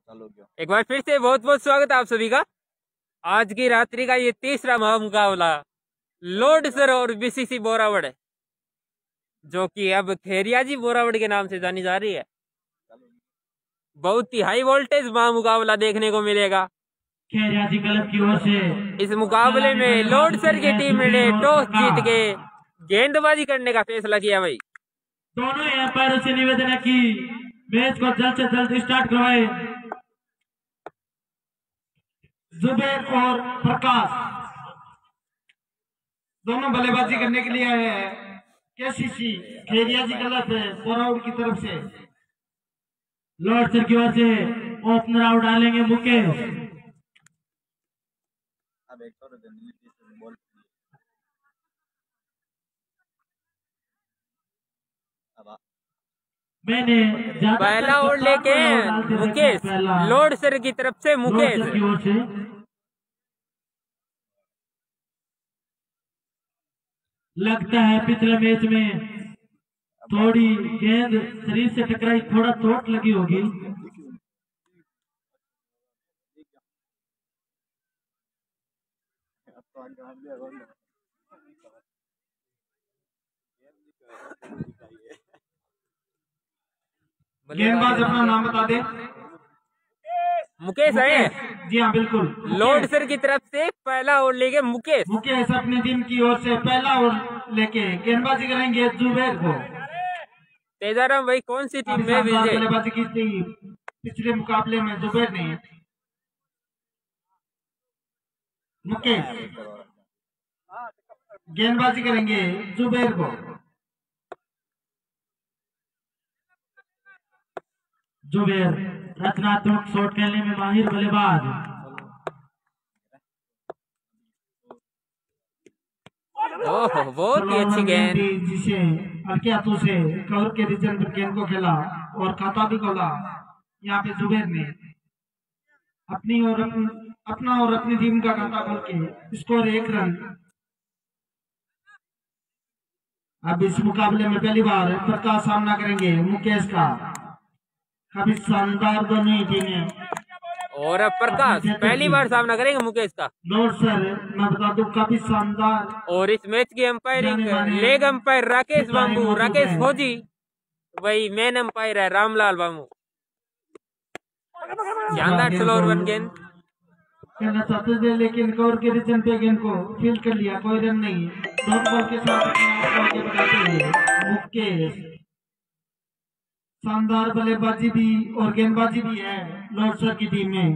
एक बार फिर से बहुत बहुत स्वागत है आप सभी का। आज की रात्रि का ये तीसरा महामुकाबला लॉर्ड सर और बीसीसी बोरावड़, जो कि अब खेरिया जी बोरावड़ के नाम से जानी जा रही है। बहुत ही हाई वोल्टेज महामुकाबला देखने को मिलेगा। खेरिया जी क्लब की ओर से इस मुकाबले में लॉर्ड सर की टीम ने टॉस जीत के गेंदबाजी करने का फैसला किया। भाई दोनों एम्पायरों से निवेदन है कि मैच को जल्द से जल्द स्टार्ट करवाए। जुबैर और प्रकाश दोनों बल्लेबाजी करने के लिए आए हैं। KCC Kheria G club Borawar की तरफ से लॉर्ड सर की ओर से ओपनर आउट डालेंगे मुकेश। मैंने पहला ओवर लेके मुकेश, लॉर्ड सर की तरफ से मुकेश की ओर से लगता है पिछले मैच में थोड़ी गेंद शरीर से टकराई, थोड़ा चोट लगी होगी। गेंदबाज अपना नाम बता दे। मुकेश है जी हाँ बिल्कुल। लॉर्ड सर की तरफ से पहला ओवर लेके मुकेश अपनी टीम की ओर से पहला ओवर लेके गेंदबाजी करेंगे जुबैर को। तेजाराम भाई कौन सी टीम में बल्लेबाजी की थी पिछले मुकाबले में जुबैर ने। मुकेश गेंदबाजी करेंगे जुबैर को। जुबैर रचनात्मक शॉट खेलने में माहिर बल्लेबाज। ओह बहुत ही अच्छी गेंद, जिसे हल्के हाथों से कवर के रीजन पर गेंद को खेला और खाता भी खोला। यहाँ पे जुबैर ने अपना और अपनी टीम का खाता खोल के स्कोर 1 रन। अब इस मुकाबले में पहली बार प्रकाश सामना करेंगे मुकेश का। काफी शानदार दोनों टीमें, और अब प्रकाश पहली बार सामना करेंगे मुकेश का। लॉर्ड सर मैं बता दूं काफी शानदार। और इस मैच की अंपायरिंग लेग अंपायर राकेश बाबू, राकेश फौजी, वही मेन अंपायर है रामलाल बाबू। शानदार स्लो रन गेंद कहना चाहते थे लेकिन कवर के रीजन पे गेंद को फील्ड कर लिया, कोई रन नहीं। डॉट बॉल के साथ आगे बढ़ाते हुए मुकेश शानदार बल्लेबाजी भी और गेंदबाजी भी है लॉर्ड सर की टीम में।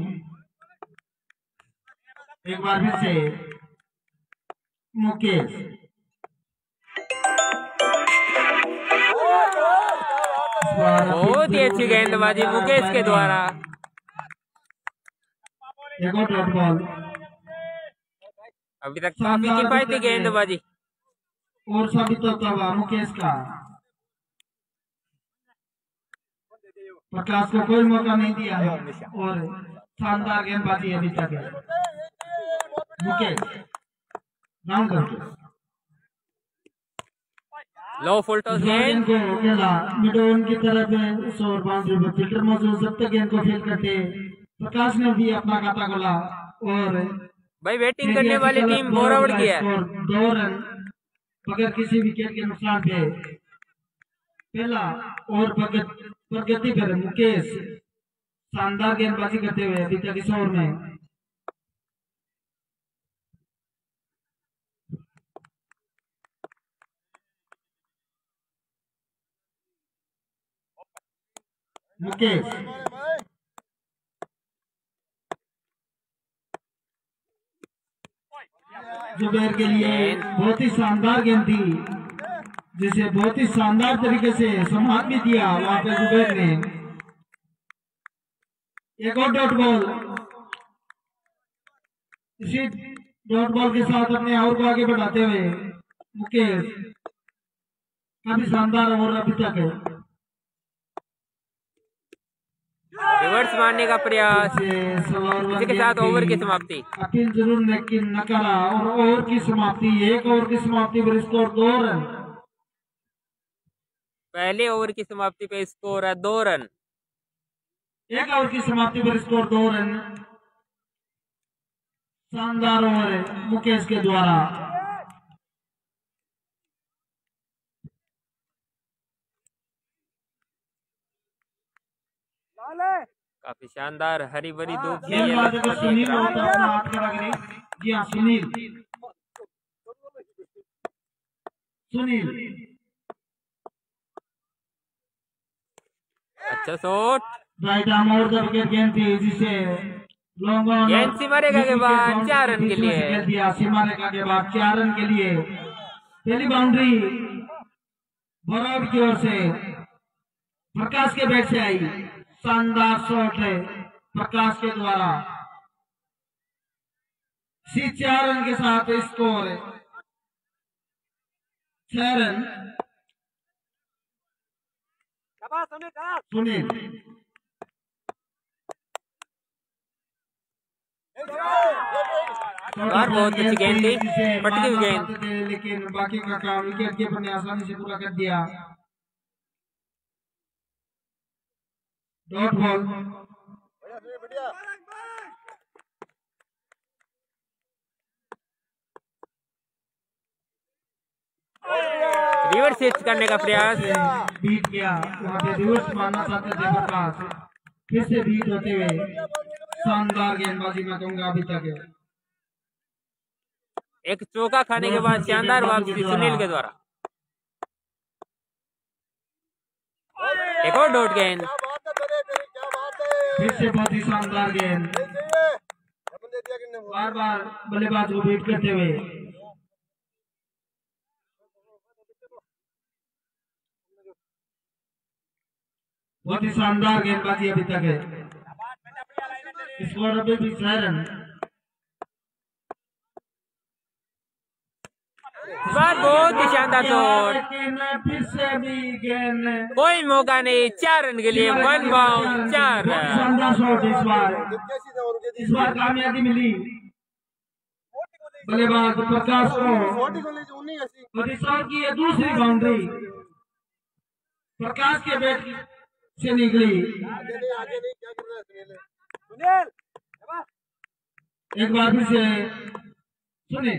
एक बार फिर से मुकेश बहुत ही अच्छी गेंदबाजी मुकेश के द्वारा। एक और डॉट बॉल। अभी तक काफी किफायती गेंदबाजी और साबित होता हुआ मुकेश का। प्रकाश को कोई मौका नहीं दिया है और शानदार गेंदबाजी अभी तक है। मुकेश राउंड करके लो फुल टॉस गेंद को खेला मिडोन की तरफ उस ओवर बाउंड्री पर फिल्टर मौजूद, जब तक गेंद को फील्ड करते प्रकाश ने भी अपना खाता खोला। और भाई बैटिंग करने वाली टीम बोरावड़ की है। 2 रन बगैर किसी विकेट के नुकसान पे पहला और प्रगति पर मुकेश शानदार गेंदबाजी करते हुए अभी तक इस ओवर में। मुकेश जुबैर के लिए बहुत ही शानदार गेंद थी, जिसे बहुत ही शानदार तरीके से सम्मान भी दिया वहां पे जुबैर ने। एक और डॉट बॉल। इसी डॉट बॉल के साथ अपने ओवर को आगे बढ़ाते हुए मुकेश काफी शानदार ओवर अभी तक है। रिवर्स मारने का प्रयास, इसी के साथ ओवर की समाप्ति। अपील जरूर नकारा और ओवर की समाप्ति। 1 ओवर की समाप्ति पर स्कोर 2 रन। पहले ओवर की समाप्ति पे स्कोर है 2 रन। एक ओवर की समाप्ति पर स्कोर 2 रन। शानदार ओवर मुकेश के द्वारा। काफी शानदार हरी भरी धूप भी है। गेंदबाज अगर सुनील हो तो अपना हाथ खड़ा करें। जी हाँ, सुनील। अच्छा shot. Right arm over the wicket गेंद थी जिसे लॉन्ग ऑन गेंद सीमा रेखा के बाद 4 रन के लिए। खेल दिया सीमा रेखा के बाद 4 रन के लिए। पहली बाउंड्री बोरावड़ की ओर से प्रकाश के बैट से आई। शानदार शॉट है प्रकाश के द्वारा। 4 रन के साथ स्कोर 6 रन। सुनील बहुत अच्छी गेंद थी, पटकी हुई गेंद, लेकिन बाकी का काम विकेट कीपर ने आसानी से पूरा कर दिया। Dot ball. रिवर्स हिट करने का प्रयास बीट किया, वहां पे रिवर्स मारना चाहते थे प्रकाश, फिर से बीट होते हुए शानदार गेंदबाजी मैं कहूंगा अभी तक। एक चौका खाने के बाद शानदार वापसी सुनील के द्वारा। एक और डॉट गेंद, फिर से बहुत ही शानदार गेंद, बार बार बल्लेबाज को बीट करते हुए। बहुत ही शानदार गेंदबाजी अभी तक है। स्कोर अभी भी 6 रन। बहुत ही शानदार शॉट, फिर से भी गेंद, कोई मौका नहीं, 4 रन के लिए 1 बाउंड 4 रन। शानदार शॉट इस बार कामयाबी मिली बल्लेबाज प्रकाश को। और इस ओवर की दूसरी बाउंड्री प्रकाश के बैट से निकली। एक बार फिर से सुने,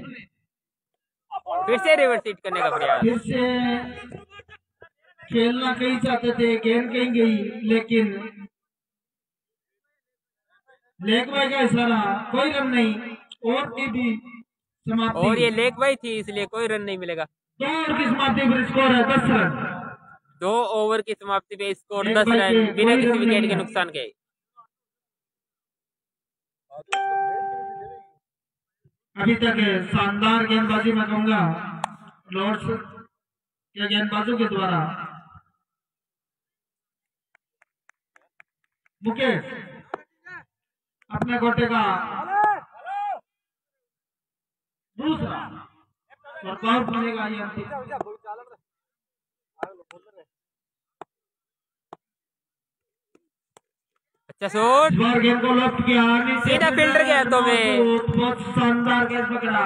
फिर से रिवर्स हिट करने का प्रयास। फिर से खेलना कहीं चाहते थे, गेंद कहीं गई, लेकिन लेग बाय का इशारा, कोई रन नहीं। और की भी समाप्ति, और ये लेग बाई थी इसलिए कोई रन नहीं मिलेगा। 2 ओवर की समाप्ति पर स्कोर है 10 रन। 2 ओवर की समाप्ति पे स्कोर 10 रन बिना किसी विकेट के नुकसान के। अभी तक शानदार गेंदबाजी मैं कहूंगा लॉर्ड्स के गेंदबाजों के द्वारा। मुकेश अपने गोटे का दूसरा वर्कआउट बनेगा ये अंतिम। अच्छा शॉट, गेंद को लेफ्ट किया, सीधा फील्डर के हाथों में। बहुत शानदार गेंद पकड़ा।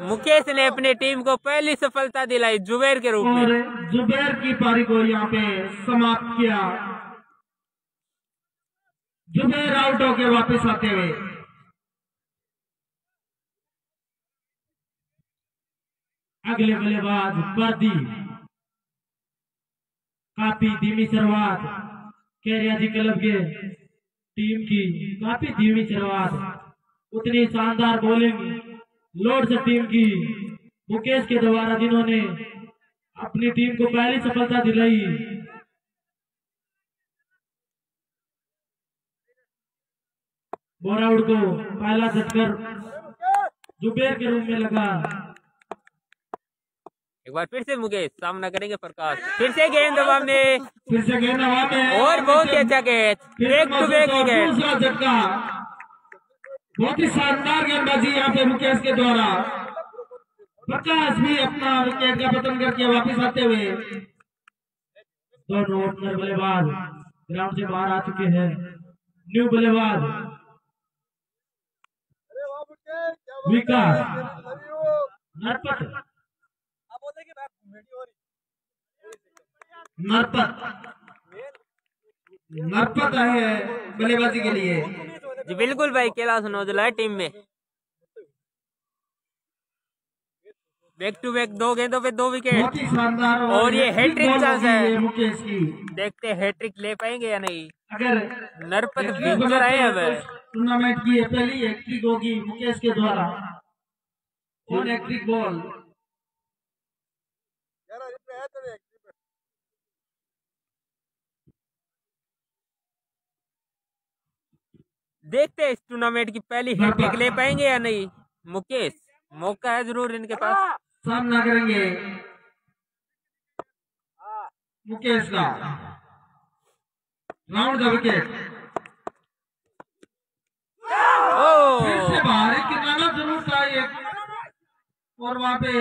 मुकेश ने अपनी टीम को पहली सफलता दिलाई जुबैर के रूप में। और जुबैर की पारी को यहाँ पे समाप्त किया। जुबैर आउट होके वापस आते हुए। अगले बल्लेबाज पर्दी। काफी धीमी शुरुआत कैरियाजी क्लब के टीम की, काफी धीमी शुरुआत, उतनी शानदार बॉलिंग लॉर्ड्स टीम की मुकेश के द्वारा, जिन्होंने अपनी टीम को पहली सफलता दिलाई। बोराउड को पहला झटकर जुबैर के रूप में लगा। एक बार फिर से मुकेश सामना करेंगे प्रकाश, फिर से गेंद हवा में, फिर से गेंद हवा में, और बहुत ही अच्छा catch, back to back wicket. दूसरा झटका, बहुत ही शानदार गेंदबाजी यहाँ पे मुकेश के द्वारा। प्रकाश भी अपना विकेट का पतन करके वापस आते हुए। दोनों ओपनर बल्लेबाज ग्राउंड से बाहर आ चुके हैं। न्यू बल्लेबाज विकास नरपत नरपत है बल्लेबाजी के लिए। जी बिल्कुल भाई, कैलाश नौजला है टीम में। बैक टू बैक 2 गेंदों पे 2 विकेट बहुत ही शानदार और ये हैट्रिक चांस है। मुकेश की। देखते हैं हैट्रिक ले पाएंगे या नहीं। अगर नरपत भिंचर आए अब। टूर्नामेंट की ये पहली हैट्रिक होगी मुकेश के द्वारा। और हैट्रिक बॉल देखते हैं इस टूर्नामेंट की पहली हैट्रिक ले पाएंगे या नहीं मुकेश। मौका है जरूर इनके पास। सामना करेंगे मुकेश का। Round the wicket. फिर से बाहर किनारा जरूर था ये, और वहां पे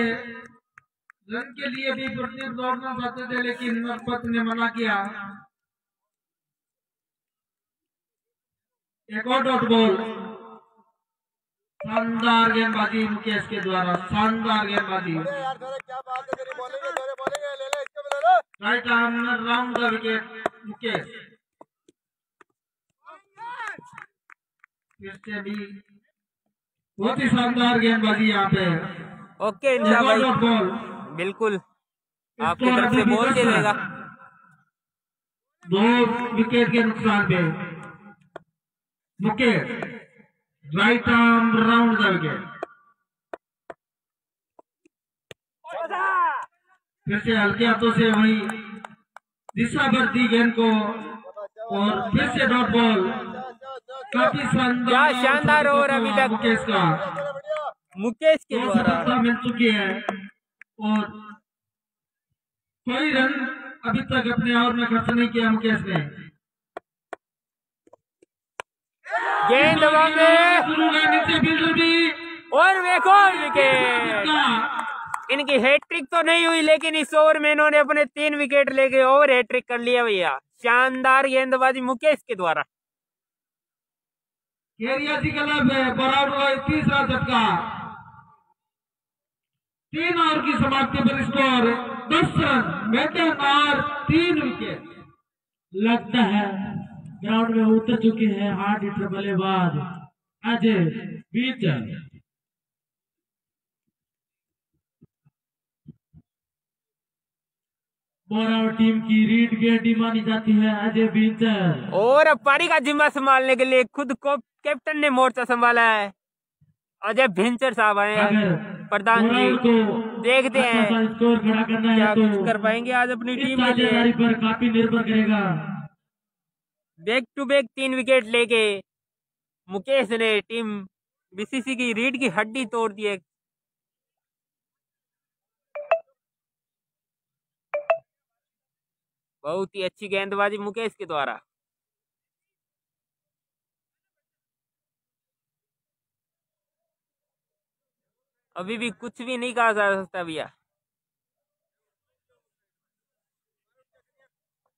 रन के लिए भी प्रतिदिन दौड़ना चाहते थे, लेकिन नरपत ने मना किया। एक और डॉट बॉल। शानदार गेंदबाजी मुकेश के द्वारा, शानदार गेंदबाजी। Right arm round the wicket Mukesh. फिर से भी बहुत ही शानदार गेंदबाजी यहाँ पे। ओके इंद्रा भाई, बॉल बिल्कुल आपकी तरफ से बॉल खेलेगा। 2 विकेट के नुकसान पे Mukesh. Right arm round the wicket. फिर से हल्के हाथों से वही दिशा भरती गेंद को, और फिर से डॉट बॉल। काफी शानदार ओवर अभी तक मुकेश का। मुकेश के द्वारा मिल चुकी है, और कोई रन अभी तक अपने ओवर में खर्च नहीं किया मुकेश ने। गेंद नीचे फील्डर भी, और एक और विकेट। इनकी हैट्रिक तो नहीं हुई, लेकिन इस ओवर में इन्होंने अपने 3 विकेट लेके ओवर हैट्रिक कर लिया भैया। शानदार गेंदबाजी मुकेश के द्वारा। खेरिया जी क्लब है बराबर तीसरा झटका। 3 ओवर की समाप्ति पर स्कोर 10 रन, मैदान और 3 विकेट। लगता है ग्राउंड में उतर चुके हैं हार्ड हिटर बल्लेबाज अजय बीचर। बोरावट टीम की रीड गेंडी मानी जाती है अजय बीचर। और अब पारी का जिम्मा संभालने के लिए खुद को कैप्टन ने मोर्चा संभाला है। अजय भिंचर साहब आए हैं। प्रधान जी को देखते हैं स्कोर खड़ा करना क्या है तो कुछ कर पाएंगे आज अपनी टीम के लिए। साझेदारी पर काफी निर्भर करेगा। बैक टू बैक 3 विकेट लेके मुकेश ने टीम बीसीसी की रीढ़ की हड्डी तोड़ दी है। बहुत ही अच्छी गेंदबाजी मुकेश के द्वारा। अभी भी कुछ भी नहीं कहा जा सकता भैया,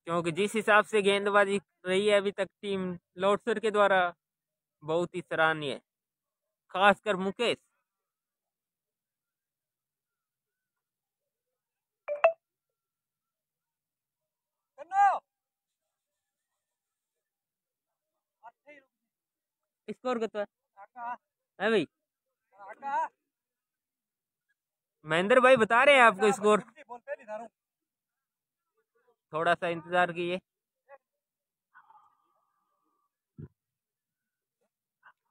क्योंकि जिस हिसाब से गेंदबाजी रही है अभी तक टीम लॉर्डसर के द्वारा, बहुत ही सराहनीय है, खासकर मुकेश। स्कोर कितना है भाई? महेंद्र भाई बता रहे हैं आपको स्कोर, थोड़ा सा इंतजार कीजिए।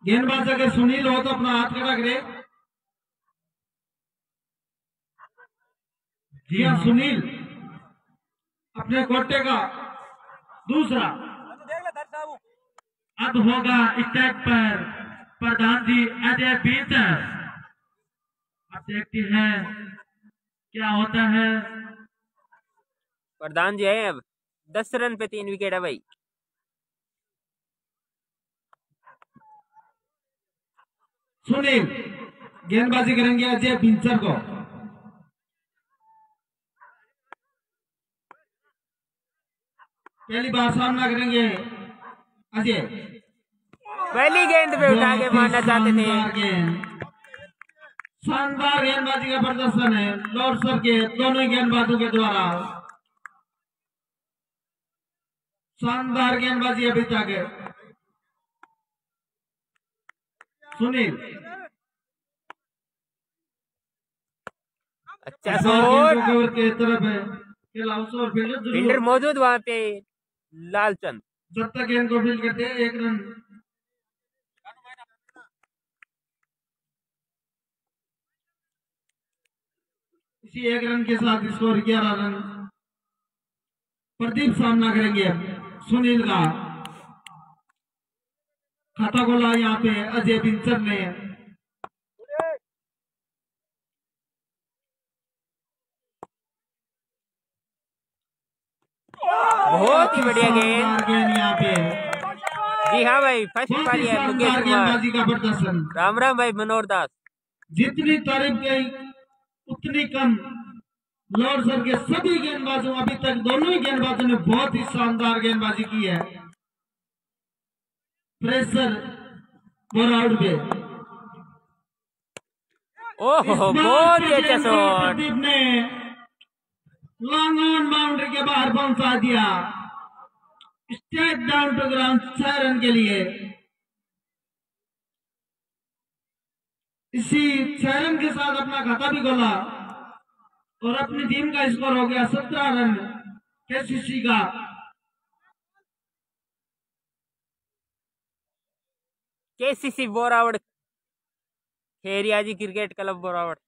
गेंदबाज अगर सुनील हो तो अपना हाथ खड़ा करे। जी हाँ, सुनील अपने कोटे का दूसरा। अब होगा स्टेप पर प्रधान जी अजय बीचर। अब देखते हैं क्या होता है। प्रधान जी है अब 10 रन पे 3 विकेट है भाई। सुनील गेंदबाजी करेंगे अजय बीचर को। पहली बार सामना करेंगे अजय। पहली गेंद पे उठा के मारना चाहते थे। शानदार गेंदबाजी का प्रदर्शन है लॉर्डसर के दोनों गेंदबाजों के द्वारा। शानदार गेंदबाजी अभी तक सुनील अच्छा शॉट, कवर के तरफ है और फील्डर मौजूद वहां पे लालचंद। जब तक गेंद को फील्ड करते हैं 1 रन। इसी 1 रन के साथ स्कोर 11 रन। प्रदीप सामना करेंगे सुनील का। खाता खोला यहाँ पे अजय बिंसर ने। बहुत ही बढ़िया गेंद यहाँ पे। जी हाँ भाई, फर्स्ट पारी है मुकेश कुमार। का प्रदर्शन। राम राम भाई मनोहर दास। जितनी तारीफ की उतनी कम। लॉर्ड सर के सभी गेंदबाजों, अभी तक दोनों ही गेंदबाजों ने बहुत ही शानदार गेंदबाजी की है। प्रेशर बोर आउट पे। ओहो बहुत ही अच्छा शॉट। प्रदीप ने लॉन्ग ऑन बाउंड्री के बाहर पहुंचा दिया। Straight down to ground 6 run के लिए। इसी 6 रन के साथ अपना खाता भी खोला और अपनी टीम का स्कोर हो गया 17 रन केसीसी का। केसीसी बोरावड़, खेरिया जी क्रिकेट क्लब बोरावड़।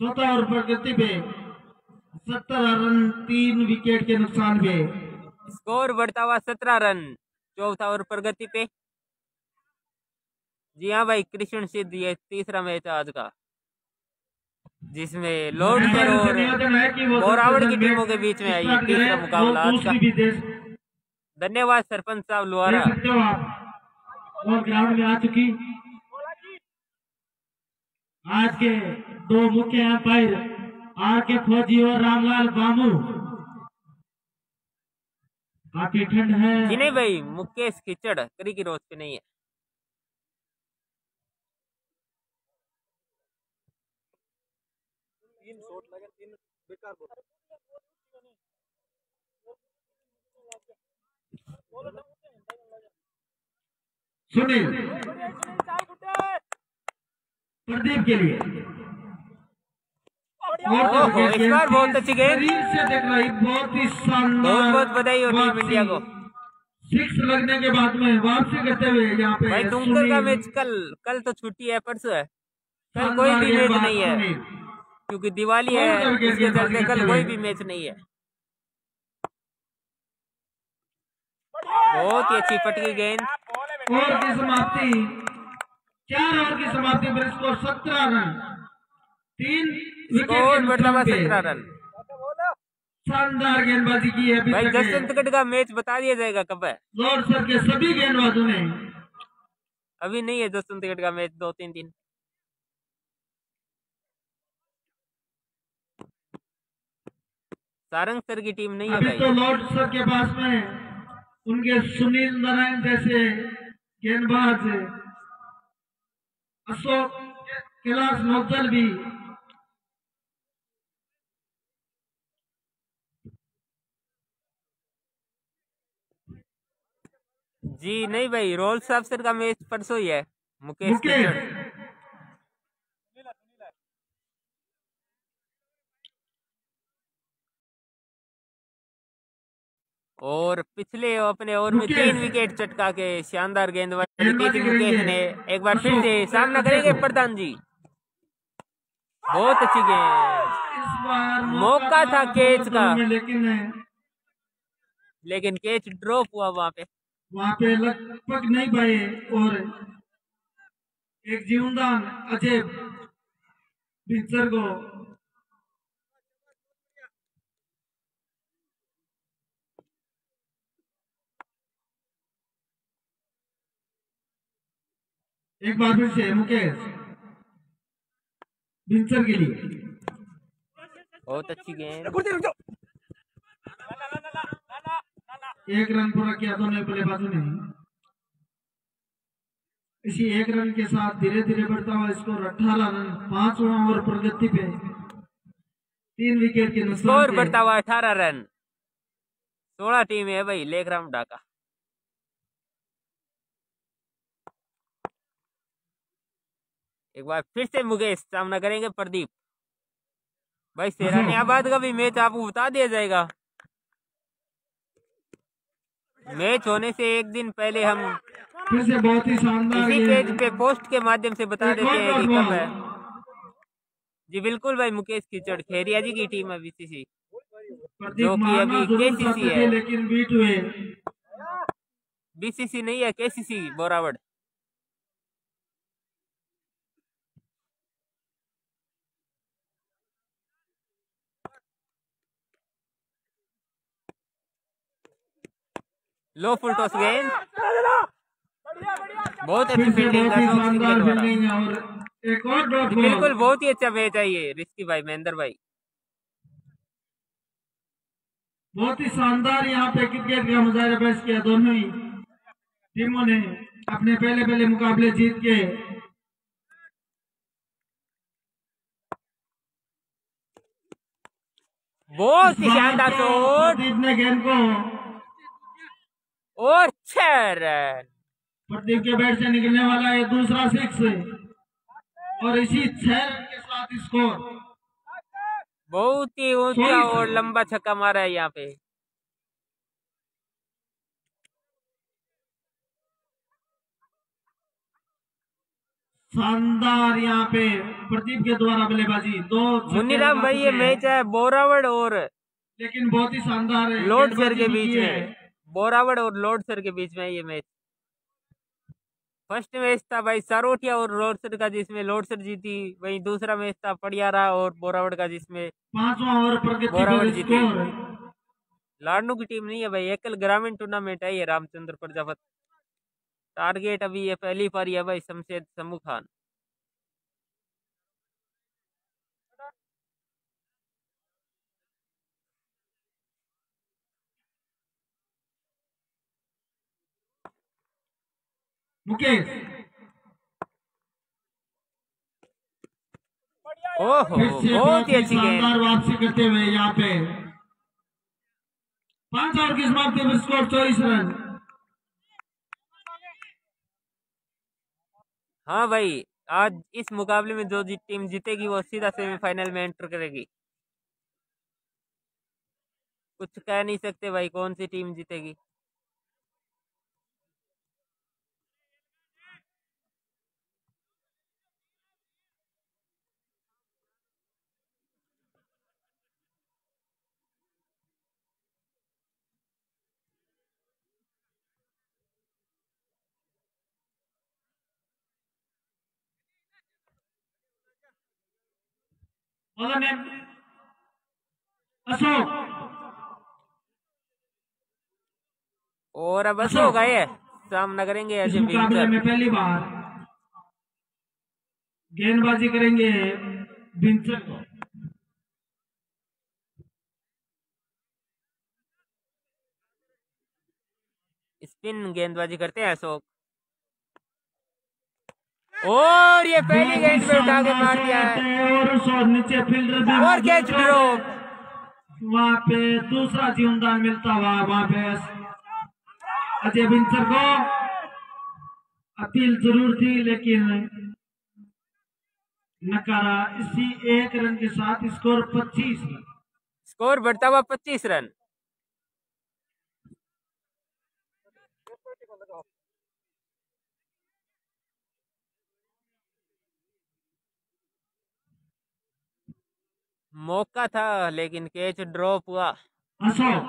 चौथा ओवर प्रगति पे 17 रन 3 विकेट के नुकसान पे। स्कोर बढ़ता हुआ 17 रन चौथा ओवर प्रगति पे। जी हाँ भाई, कृष्ण सिद्ध ये तीसरा मैच आज का, जिसमें लॉर्ड सर और बोरावड़ की टीमों के बीच में आई तीसरा मुकाबला आज का। धन्यवाद सरपंच साहब लोहारा। और ग्राउंड में आ चुकी आज के 2 मुख्य अंपायर आर के फौजी और रामलाल बामू। काफी ठंड है। जी नहीं भाई, मुकेश खिचड़ करी की रोज पे नहीं है। सुनील प्रदीप के लिए इस बार बहुत अच्छी गेंद से देख रही, बहुत ही शानदार। बहुत बहुत बधाई हो टीम इंडिया को। 6 लगने के बाद में वापसी करते हुए यहाँ पे भाई तुमकर का मैच कल तो छुट्टी है, परसों है, कल कोई भी मैच नहीं है क्योंकि दिवाली है, इसके चलते कल कोई भी मैच नहीं है। बहुत ही अच्छी पटकी गेंद। ओवर की समाप्ति 4 ओवर की समाप्ति पर स्कोर 17 रन 3 विकेट बढ़ता हुआ 17 रन। शानदार गेंदबाजी की है भाई जसवंतगढ़ का मैच बता दिया जाएगा कब है। लॉर्ड सर के सभी गेंदबाजों ने। अभी नहीं है जसवंतगढ़ का मैच, 2-3 दिन। सारंग सर की टीम नहीं है अभी भाई। तो लॉर्ड सर के पास में उनके सुनील नारायण जैसे गेंदबाज, अशोक कैलाश नौजल भी। जी नहीं भाई, रोल्स अफसर का मैच परसों ही है। मुकेश और पिछले अपने ओवर में 3 विकेट चटका के शानदार गेंदबाजी की थी मुकेश ने। एक बार फिर से सामना करेंगे प्रधान जी। बहुत अच्छी गेंद, मौका था कैच का, लेकिन कैच ड्रॉप हुआ वहां पे लगभग नहीं पाए। और एक जीवनदान अजय बिंसर को एक बार फिर से मुकेश बिंसर के लिए बहुत अच्छी गेंद। 1 रन पूरा किया दोनों बल्लेबाजों ने। इसी 1 रन के साथ धीरे धीरे बढ़ता हुआ स्कोर 18 रन 5वां ओवर प्रगति पे 3 विकेट के नुकसान स्कोर बढ़ता हुआ 18 रन 16 टीम है भाई लेखराम ढाका। एक बार फिर से मुकेश सामना करेंगे प्रदीप भाई। सेरानियाबाद का भी मैच आपको बता दिया जाएगा। मैच होने से एक दिन पहले हम फिर से बहुत ही शानदार इसी पेज पे पोस्ट के माध्यम से बता देते हैं कि कब है। जी बिल्कुल भाई, मुकेश कीचड़ खेरिया जी की टीम है बीसीसी, जो कि अभी केसीसी है, लेकिन बीट हुए। बीसीसी नहीं है, केसीसी बोरावड़। लो फुल टॉस गेंद, बहुत अच्छी फील्डिंग और एक और डॉट बॉल। बिल्कुल बहुत ही अच्छा मैच है ये रिस्की भाई, महेंद्र भाई। बहुत ही शानदार यहाँ पे क्रिकेट का मुजाहरा पेश किया दोनों ही टीमों ने अपने पहले मुकाबले जीत के। बहुत ही शानदार शॉट, प्रदीप ने गेंद को और 6 रन। प्रदीप के बैट से निकलने वाला है दूसरा 6 और इसी 6 रन के साथ स्कोर। बहुत ही ऊंचा और लंबा छक्का मारा है यहाँ पे। शानदार यहाँ पे प्रदीप के द्वारा बल्लेबाजी। दो मुन्नीराम भाई, ये मैच है बोरावड़ और लेकिन बहुत ही शानदार है लॉर्ड सर के बीच में, बोरावड़ और लॉर्ड सर के बीच में ये मैच। फर्स्ट मैच था भाई सारोठिया और लॉर्ड सर का, जिसमें लॉर्ड सर जीती। वहीं दूसरा मैच था पड़ियारा और बोरावड़ का, जिसमें 5वां ओवर बोरावड़ जीती। लाडनू की टीम नहीं है भाई, एकल ग्रामीण टूर्नामेंट है ये रामचंद्र प्रजापत। टारगेट अभी ये पहली पारी है भाई शमशेद समू खान। मुकेश ओहो, बहुत ही अच्छी गेंद, वापसी करते हुए यहाँ पे 5 ओवर की समाप्ति में स्कोर 24 रन। हाँ भाई, आज इस मुकाबले में जो टीम जीतेगी वो सीधा सेमीफाइनल में एंटर करेगी। कुछ कह नहीं सकते भाई कौन सी टीम जीतेगी। अशोक, और अब अशोक आए सामना करेंगे इस मुकाबले में पहली बार गेंदबाजी करेंगे विंसर को। स्पिन गेंदबाजी करते हैं अशोक, और ये पहली गेंद पे उठा के मार दिया है और नीचे फील्डर और कैच ड्रॉप। वहां पे दूसरा जीवनदान मिलता हुआ वहां पे अजय विंसर को अपील जरूर थी लेकिन नकारा। इसी 1 रन के साथ स्कोर 25 रन। स्कोर बढ़ता हुआ 25 रन। मौका था लेकिन कैच ड्रॉप हुआ। अशोक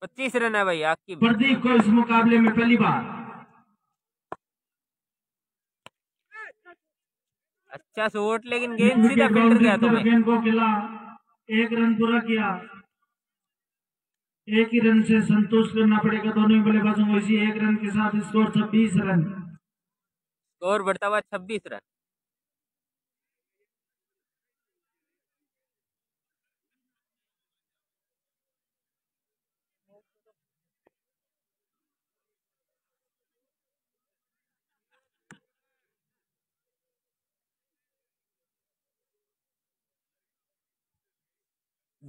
25 रन है भाई आपकी। प्रदीप को इस मुकाबले में पहली बार अच्छा शॉट, लेकिन गेंद सीधा फील्डर गया। तो गेंद को खिला, 1 रन पूरा किया। 1 ही रन से संतुष्ट करना पड़ेगा दोनों ही बल्लेबाजों को। इसी 1 रन के साथ स्कोर 26 रन। स्कोर बढ़ता हुआ 26 रन।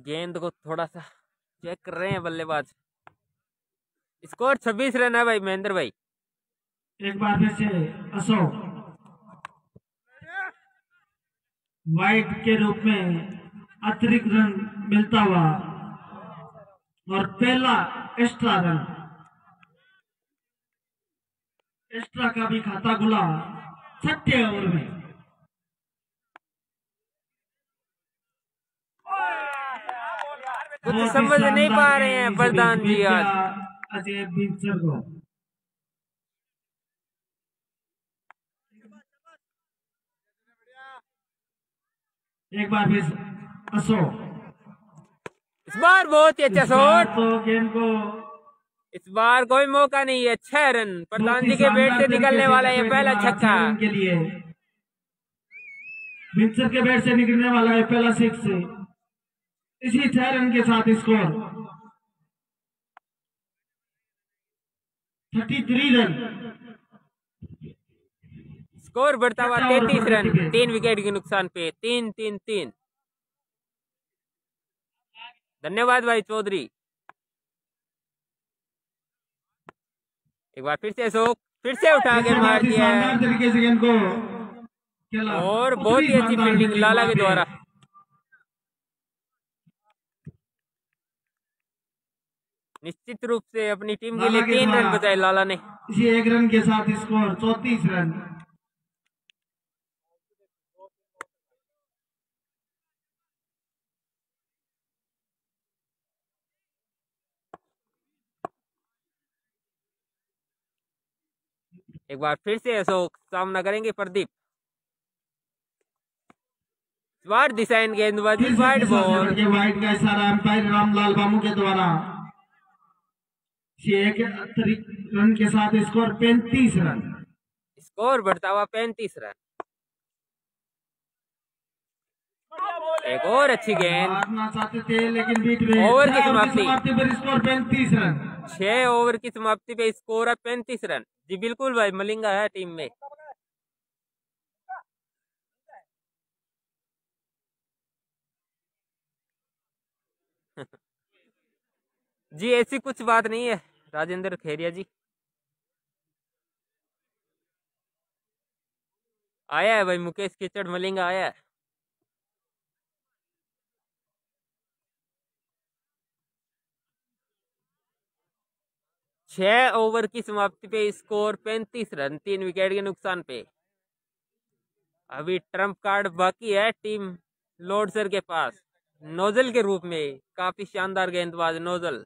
गेंद को थोड़ा सा चेक कर रहे हैं बल्लेबाज। स्कोर 26 रन है भाई महेंद्र भाई। एक बार फिर से अशोक वाइड के रूप में अतिरिक्त रन मिलता हुआ और पहला एक्स्ट्रा रन, एक्स्ट्रा का भी खाता खुला 6 ओवर में। कुछ समझ नहीं पा रहे हैं प्रधान जी आज अजय बिंसर को। एक बार फिर अशोक, इस बार बहुत ही अच्छा शॉट। तो गेंद को इस बार कोई मौका नहीं है। 6 रन प्रधान जी के बैट से निकलने वाला है पहला छक्का के लिए। बिंसर के बैट से निकलने वाला है पहला 6। इसी 6 रन के साथ स्कोर 33 रन। स्कोर बढ़ता हुआ 33 रन 3 विकेट के नुकसान पे 3-3-3। धन्यवाद भाई चौधरी। एक बार फिर से अशोक फिर से उठा के मार दिया है तरीके से गेंद को और बहुत ही अच्छी फील्डिंग लाला के द्वारा। निश्चित रूप से अपनी टीम के लिए 3 रन बचाए लाला ने। इसी 1 रन के साथ स्कोर 34 रन। एक बार फिर से अशोक सामना करेंगे प्रदीप। इस बार डिजाइन गेंदबाजी वाइड बॉल। वाइड का इशारा अंपायर रामलाल बामू के द्वारा। 1 अतिरिक्त रन के साथ स्कोर 35 रन। स्कोर बढ़ता हुआ 35 रन। एक और अच्छी गेंद मारना चाहते थे लेकिन बीट में ओवर की समाप्ति पर स्कोर 35 रन। 6 ओवर की समाप्ति पे स्कोर है 35 रन। जी बिल्कुल भाई मलिंगा है टीम में। जी ऐसी कुछ बात नहीं है राजेंद्र खेरिया जी। आया है भाई मुकेश किचड़ मलिंगा आया है। छह ओवर की समाप्ति पे स्कोर 35 रन 3 विकेट के नुकसान पे। अभी ट्रम्प कार्ड बाकी है टीम लोडसर के पास। नोजल के रूप में काफी शानदार गेंदबाज नोजल।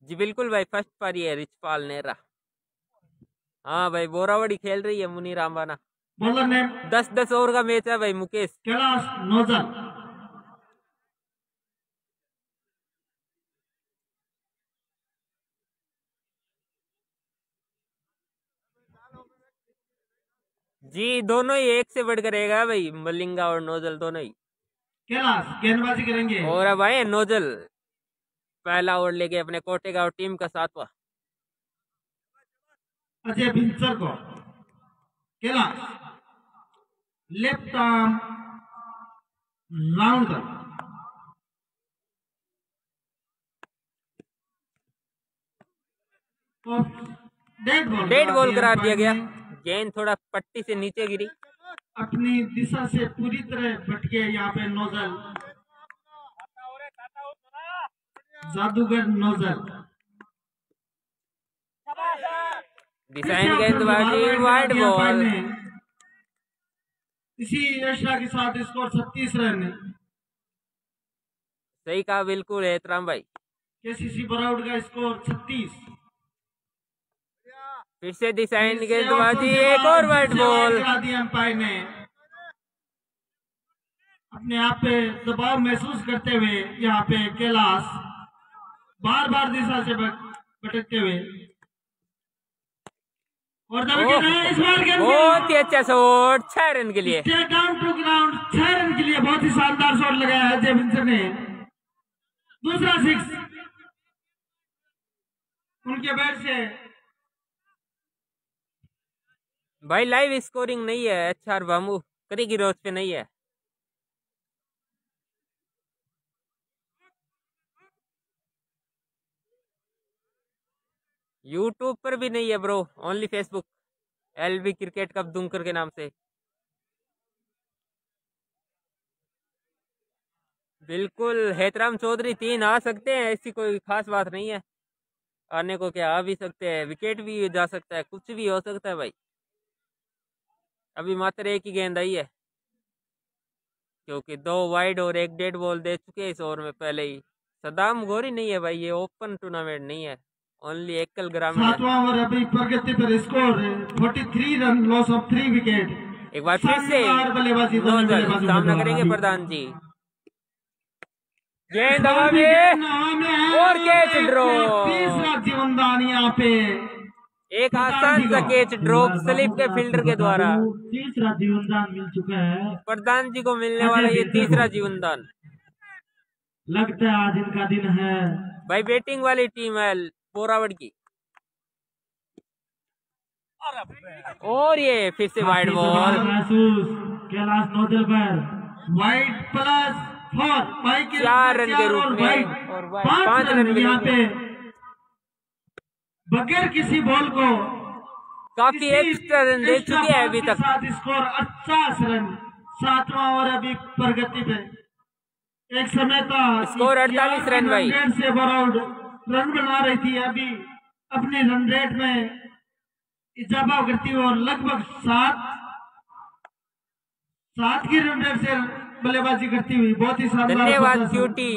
जी बिल्कुल भाई फर्स्ट पारी है रिचपाल नेहरा। हाँ भाई बोरावड़ी खेल रही है मुनीर अंबाना। बॉलर ने 10-10 ओवर का मैच है भाई मुकेश। कैलाश नोजल। जी दोनों ही एक से बढ़कर रहेगा भाई मलिंगा और नोजल दोनों ही। कैलाश गेंदबाजी करेंगे और अब आए नोजल पहला ओवर लेके अपने कोटे का और टीम का 7वां। अजय भिंसर को Kailash left arm round dead ball करार दिया गया। गेंद थोड़ा पट्टी से नीचे गिरी। अपनी दिशा से पूरी तरह भटके यहाँ पे नोजल। जादूगर नोजल डिजाइन गेंदबाजी वाइड बॉल। इसी एक्स्ट्रा के साथ स्कोर 36 रन। सही कहा बिल्कुल एहतराम भाई। केसीसी बराउड का स्कोर 36। फिर से डिजाइन गेंदबाजी एक और वाइड बॉल। अंपायर ने अपने आप पे दबाव महसूस करते हुए यहाँ पे कैलाश बार बार दिशा से भटकते हुए और इस बार बहुत ही अच्छा शॉट 6 रन के लिए। डाउन टू ग्राउंड 6 रन के लिए बहुत ही शानदार शॉट लगाया है अजय भिंसर ने। दूसरा सिक्स उनके बैट से। भाई लाइव स्कोरिंग नहीं है, HR बामू करी गिरोज पे नहीं है। यूट्यूब पर भी नहीं है bro, only Facebook LB cricket cup दुमकर के नाम से। बिल्कुल हेतराम चौधरी 3 आ सकते हैं, ऐसी कोई खास बात नहीं है। आने को क्या, आ भी सकते हैं, विकेट भी जा सकता है, कुछ भी हो सकता है भाई। अभी मात्र एक ही गेंद आई है, क्योंकि 2 वाइड और 1 डेड बॉल दे चुके हैं इस ओवर में पहले ही। सदाम गोरी नहीं है भाई, ये ओपन टूर्नामेंट नहीं है, ओनली एकल ग्रामीण है। सातवां ओवर अभी प्रगति पर, score 43 run, loss of 3 wicket. एक बार फिर से बल्लेबाजी सामना करेंगे प्रधान जी। गेंद हवा में और कैच ड्रॉप। तीसरा जीवनदान यहाँ पे, एक आसान सा कैच ड्रॉप स्लिप के फील्डर के द्वारा। तीसरा जीवनदान मिल चुका है प्रधान जी को मिलने वाला ये तीसरा जीवनदान। लगता है आज इनका दिन है भाई बैटिंग वाली टीम है बोरावड़ की। और ये फिर से वाइड बॉल। महसूस कैलाश नोजल पर वाइड प्लस 4 4 रन के रूप में और 5 रन यहाँ पे बगैर किसी बॉल को काफी एक्स्ट्रा रन दे चुके हैं अभी तक। Score 50 run. सातवां ओवर अभी प्रगति पे। एक समय था स्कोर 48 रन भाई, से बराउंड रन बना रही थी, अभी अपने रन रेट में इजाफा करती हुई और लगभग 7 की रन रेट से बल्लेबाजी करती हुई बहुत ही शानदार। धन्यवाद क्यूटी।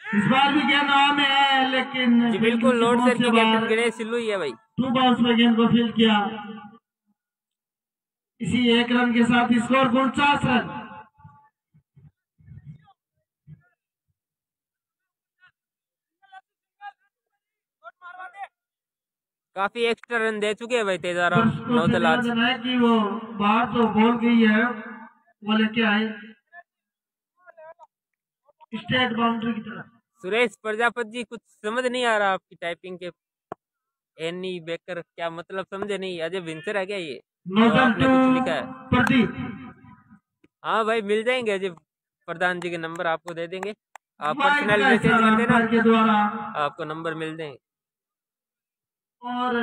इस बार भी गेंद हवा में है, लेकिन जी बिल्कुल लॉर्ड सर की कैप्टन गणेश सिल्लू ही है भाई। 2 बॉल्स में गेंद को फील्ड किया। इसी 1 रन के साथ स्कोर 49 रन। काफी एक्स्ट्रा रन दे चुके हैं भाई तेजाराम नौतल आज। है कि वो बाहर तो बॉल गई है, वो लेके आए स्टेट बाउंड्री की तरफ। सुरेश प्रजापति जी कुछ समझ नहीं आ रहा आपकी टाइपिंग के। एनी बेकर क्या मतलब समझे नहीं, अजय विंसर है क्या ये? आपने कुछ लिखा है? प्रदीप। हाँ भाई मिल जाएंगे अजय प्रधान जी के नंबर आपको दे देंगे, आप पर्सनल मैसेज कर देना के द्वारा आपको नंबर मिल जाएंगे। और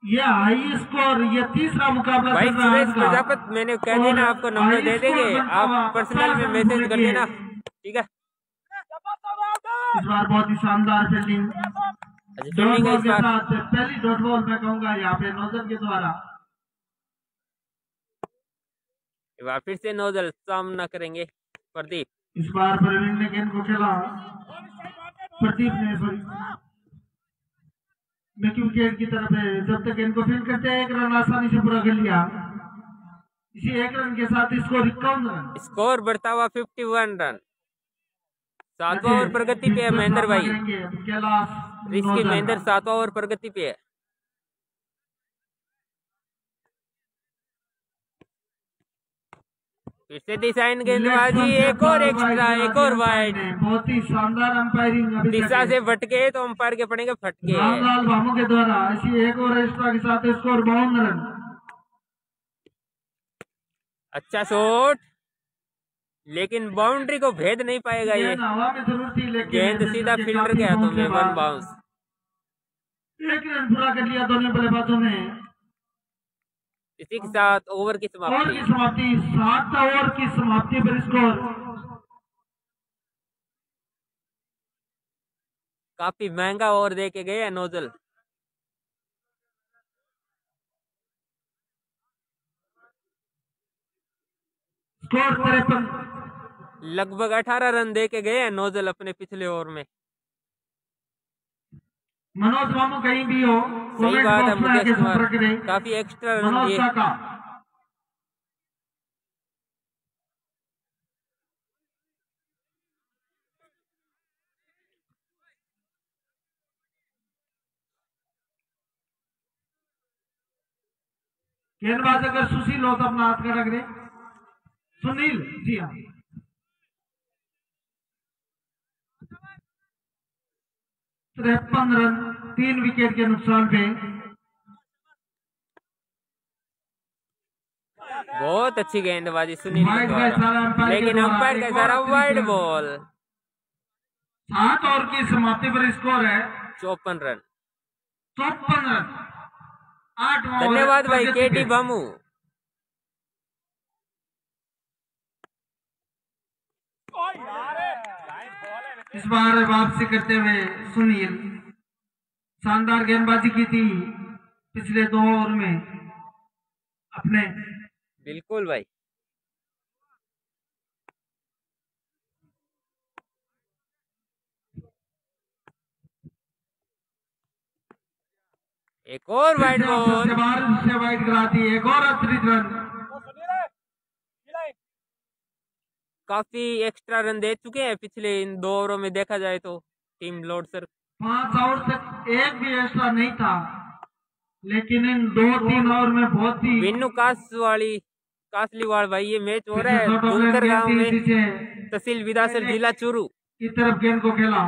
ये हाई स्कोर, ये तीसरा मुकाबला भाई सुरेश प्रजापति मैंने कह देना आपको नंबर दे देंगे, आप पर्सनल में मैसेज कर देना, ठीक है। इस बार बहुत ही शानदार फील्डिंग के साथ पहली डॉट बॉल मैं कहूंगा यहाँ पे नौजल के द्वारा। फिर से नौजल सामना करेंगे प्रदीप। इस बार प्रवीण ने गेंद को खेला, प्रदीप ने सॉरी विकेट की तरफ है। जब तक गेंद को फील्ड करते हैं 1 रन आसानी से पूरा कर लिया। इसी 1 रन के साथ स्कोर 51 रन। स्कोर बढ़ता हुआ 51 रन। 7वां ओवर प्रगति पे है महेंद्र भाई। रिस्की महेंद्र 7वां ओवर प्रगति पे है। फिर से डिजाइन गेंदबाजी, एक और एक्स्ट्रा, एक और वाइड। बहुत ही शानदार अंपायरिंग। दिशा से भटके तो अंपायर के पड़ेंगे फटके। रामलाल भामू के द्वारा इसी एक और एक्स्ट्रा के साथ स्कोर 52 रन। अच्छा शॉट, लेकिन बाउंड्री को भेद नहीं पाएगा ये। हवा में जरूर थी, लेकिन गेंद सीधा फील्डर के हाथों में, 1 बाउंस। 1 रन पूरा कर लिया दोनों बल्लेबाजों ने। इसी के साथ ओवर की समाप्ति। 7 ओवर की समाप्ति पर स्कोर काफी महंगा ओवर दे के गए नोजल। स्कोर 53। लगभग 18 रन दे के गए नोजल अपने पिछले ओवर में। मनोज मामू कहीं भी हो, सही बात है मुकेश कुमार, काफी एक्स्ट्रा रन दिए। गेंदबाज अगर सुशील हो तो अपना हाथ खड़ा करे। सुनील जी हाँ। 53 रन 3 विकेट के नुकसान पे। बहुत अच्छी गेंदबाजी सुनील के वाइड का द्वारा, इशारा अंपायर के लेकिन द्वारा, अंपायर का एक इशारा और वाइड अतिरिक्त बॉल। 7 ओवर की समाप्ति पर स्कोर है 54 रन। 54 रन। 8 ओवर धन्यवाद भाई प्रगति केटी पे। बामू। इस बार वापसी करते हुए सुनील, शानदार गेंदबाजी की थी पिछले 2 ओवर में अपने। बिल्कुल भाई। एक और वाइड बॉल, से वाइड कराती, एक और अतिरिक्त रन। काफी एक्स्ट्रा रन दे चुके हैं पिछले इन 2 ओवरों में देखा जाए तो टीम लोडसर। 5 ओवर तक एक भी एक्स्ट्रा नहीं था, लेकिन इन 2-3 ओवर में बहुत ही विन्नू कासलीवाल भाई, ये मैच हो रहा है दुमकर गांव में, तहसील विदासर, जिला चूरू की तरफ गेंद को खेला।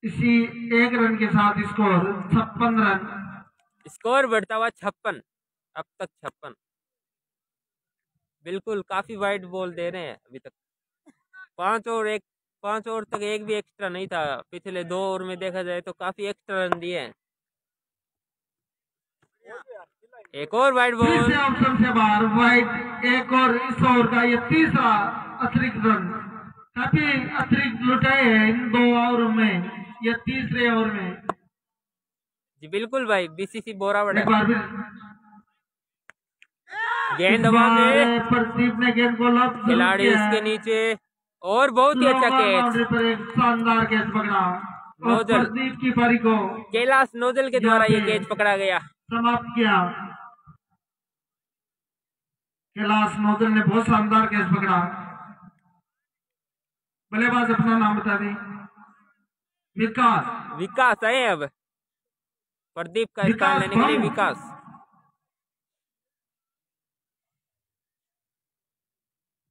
इसी 1 रन के साथ स्कोर 56 रन। स्कोर बढ़ता हुआ 56, अब तक 56। बिल्कुल काफी वाइड बॉल दे रहे हैं अभी तक। 5 ओवर तक एक भी एक्स्ट्रा नहीं था, पिछले 2 ओवर में देखा जाए तो काफी एक्स्ट्रा रन दिए हैं। एक और वाइड बॉल, ऑप्शन से बाहर वाइड। एक और इस ओवर का ये तीसरा अतिरिक्त रन। काफी अतिरिक्त लुटाए हैं इन 2 ओवर में, या तीसरे ओवर में। जी बिल्कुल भाई, बीसीसी बोरावड़ एक बार फिर गेंद हवा में, प्रदीप ने गेंद को लॉक खिलाड़ी उसके नीचे, और बहुत ही अच्छा कैच। पर एक शानदार कैच पकड़ा और नोजल, प्रदीप की पारी को कैलाश नोजल के द्वारा ये कैच पकड़ा गया, समाप्त किया। कैलाश नोजल ने बहुत शानदार कैच पकड़ा। बल्लेबाज अपना नाम बता दें। विकास है अब प्रदीप का स्थान लेने के लिए।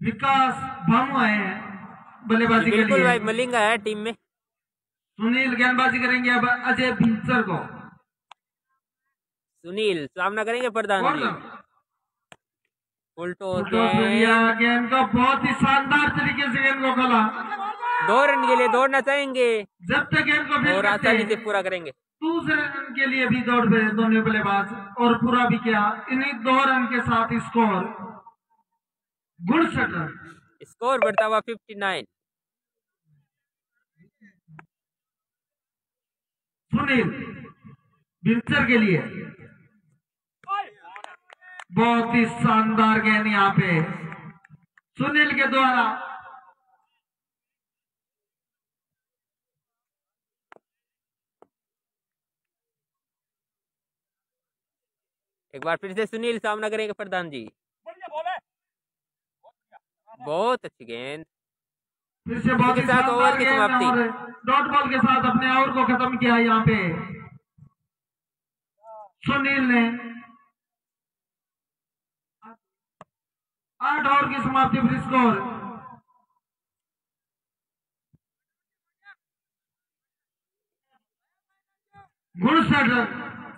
विकास भामू आए हैं बल्लेबाजी के लिए। बिल्कुल भाई, मलिंगा है टीम में। सुनील गेंदबाजी करेंगे अब अजय भिंसर को। सुनील सामना करेंगे प्रधान जी। उल्टो गेंद का बहुत ही शानदार तरीके से गेंद को खेला। 2 रन के लिए दौड़ना चाहेंगे जब तक गेंद को और आसानी से पूरा करेंगे। दूसरे रन के लिए भी दौड़ पे दोनों बल्लेबाज, और पूरा भी किया। इन्हीं 2 रन के साथ स्कोर 69 रन। स्कोर बढ़ता हुआ 59। सुनील भिंसर के लिए बहुत ही शानदार गेंद यहाँ पे सुनील के द्वारा। एक बार फिर से सुनील सामना करेंगे प्रधान जी। बहुत अच्छी गेंद, फिर से बहुत ही साथ ओवर की समाप्ति। डॉट बॉल के साथ अपने ओवर को खत्म किया यहाँ पे सुनील ने। 8 ओवर की समाप्ति पर स्कोर 69 रन।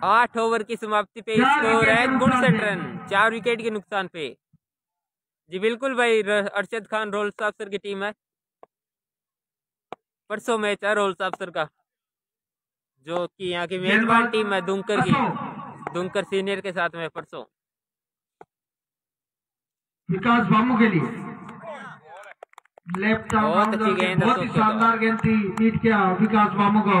8 ओवर की समाप्ति पे स्कोर है 69 रन, 4 विकेट के नुकसान पे। जी बिल्कुल भाई, अरशद खान रोल्स अफसर की टीम है। परसों मैच है रोल्स अफसर का, जो कि यहाँ की मेजबान टीम है दुमकर की, दुमकर सीनियर के साथ में परसों। विकास बामू के लिए लेफ्ट बहुत अच्छी गेंद, बहुत ही शानदार गेंद थी, बीट किया विकास बामू को।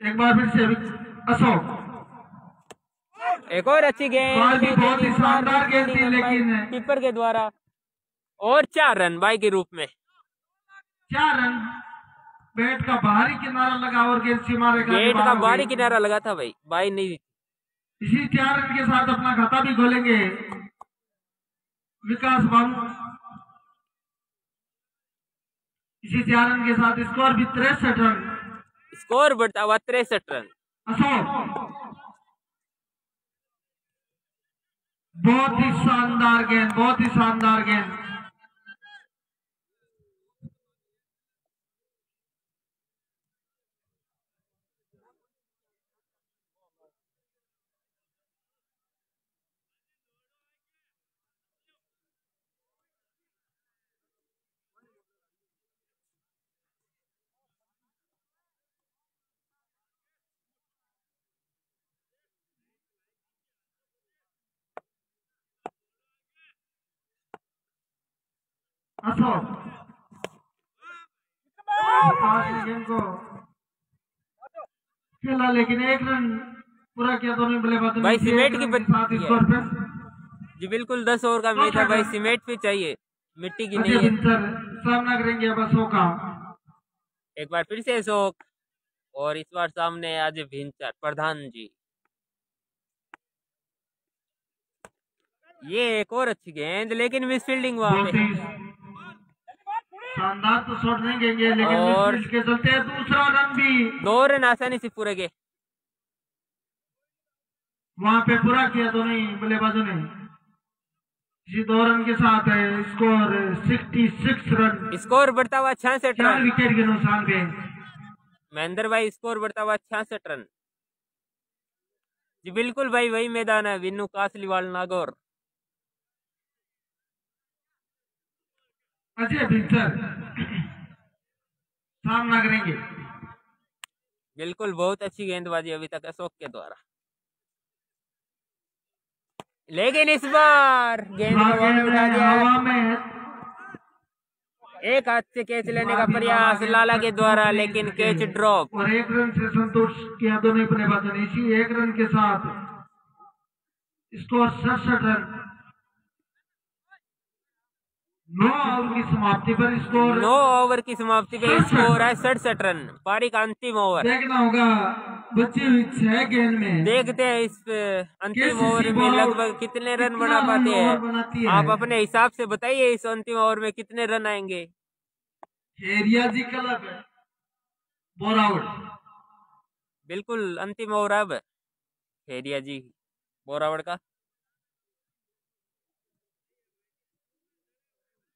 एक बार फिर से अशोक, एक और अच्छी गेंद, बहुत ही शानदार गेंद थी लेकिन कीपर के द्वारा, और 4 रन बाई के रूप में। 4 रन। बैट का बाहरी किनारा लगा और गेंद सीमा रेखा गेट का बाहरी किनारा लगा था भाई, बाई नहीं। इसी 4 रन के साथ अपना खाता भी खोलेंगे विकास बामू। इसी 4 रन के साथ स्कोर भी 63 रन। स्कोर बढ़ता हुआ 63 रन। अशोक बहुत ही शानदार गेंद, बहुत ही शानदार गेंद। अशोक गेंद को खेला, लेकिन एक रन पूरा किया दोनों बल्लेबाजों ने। भाई सीमेंट की साथ स्कोर पे जी बिल्कुल 10 ओवर का मैच है भाई, सीमेंट पे चाहिए, मिट्टी की नहीं है। सामना करेंगे अब अशोक का। एक बार फिर से अशोक, और इस बार सामने आज भिंचर प्रधान जी। ये एक और अच्छी गेंद, लेकिन मिस फील्डिंग वहां पे। शानदार तो शॉट नहीं देंगे, लेकिन और मिस के चलते दूसरा रन भी 2 रन आसानी से पूरे गए। वहां पे पूरा किया दोनों ही बल्लेबाजों ने। इसी 2 रन के साथ स्कोर 66 रन। स्कोर बढ़ता हुआ 66 4 रन। विकेट के नुकसान पे महेंद्र भाई, स्कोर बढ़ता हुआ 66 रन। जी बिल्कुल भाई, वही मैदान है, विन्नू कासलीवाल नागौर। अजय भिंचर सामना करेंगे। बिल्कुल बहुत अच्छी गेंदबाजी अभी तक अशोक के द्वारा, लेकिन इस बार गेंद को हवा में उड़ा दिया। हवा में एक हाथ से कैच लेने का प्रयास लाला के द्वारा, लेकिन कैच ड्रॉप। और 1 रन से संतोष किया दोनों बल्लेबाजों ने। इसी 1 रन के साथ स्कोर 67 रन। 9 ओवर की समाप्ति पर स्कोर 9 ओवर की समाप्ति पे स्कोर है 67 रन। पारी का अंतिम ओवर देखना होगा बची हुई 6 गेंद में। देखते हैं इस अंतिम ओवर में लगभग कितने रन बना पाते हैं। आप अपने हिसाब से बताइए, इस अंतिम ओवर में कितने रन आएंगे। Kheria G club Borawar. बिल्कुल अंतिम ओवर अब खेरिया जी बोरावड़ का।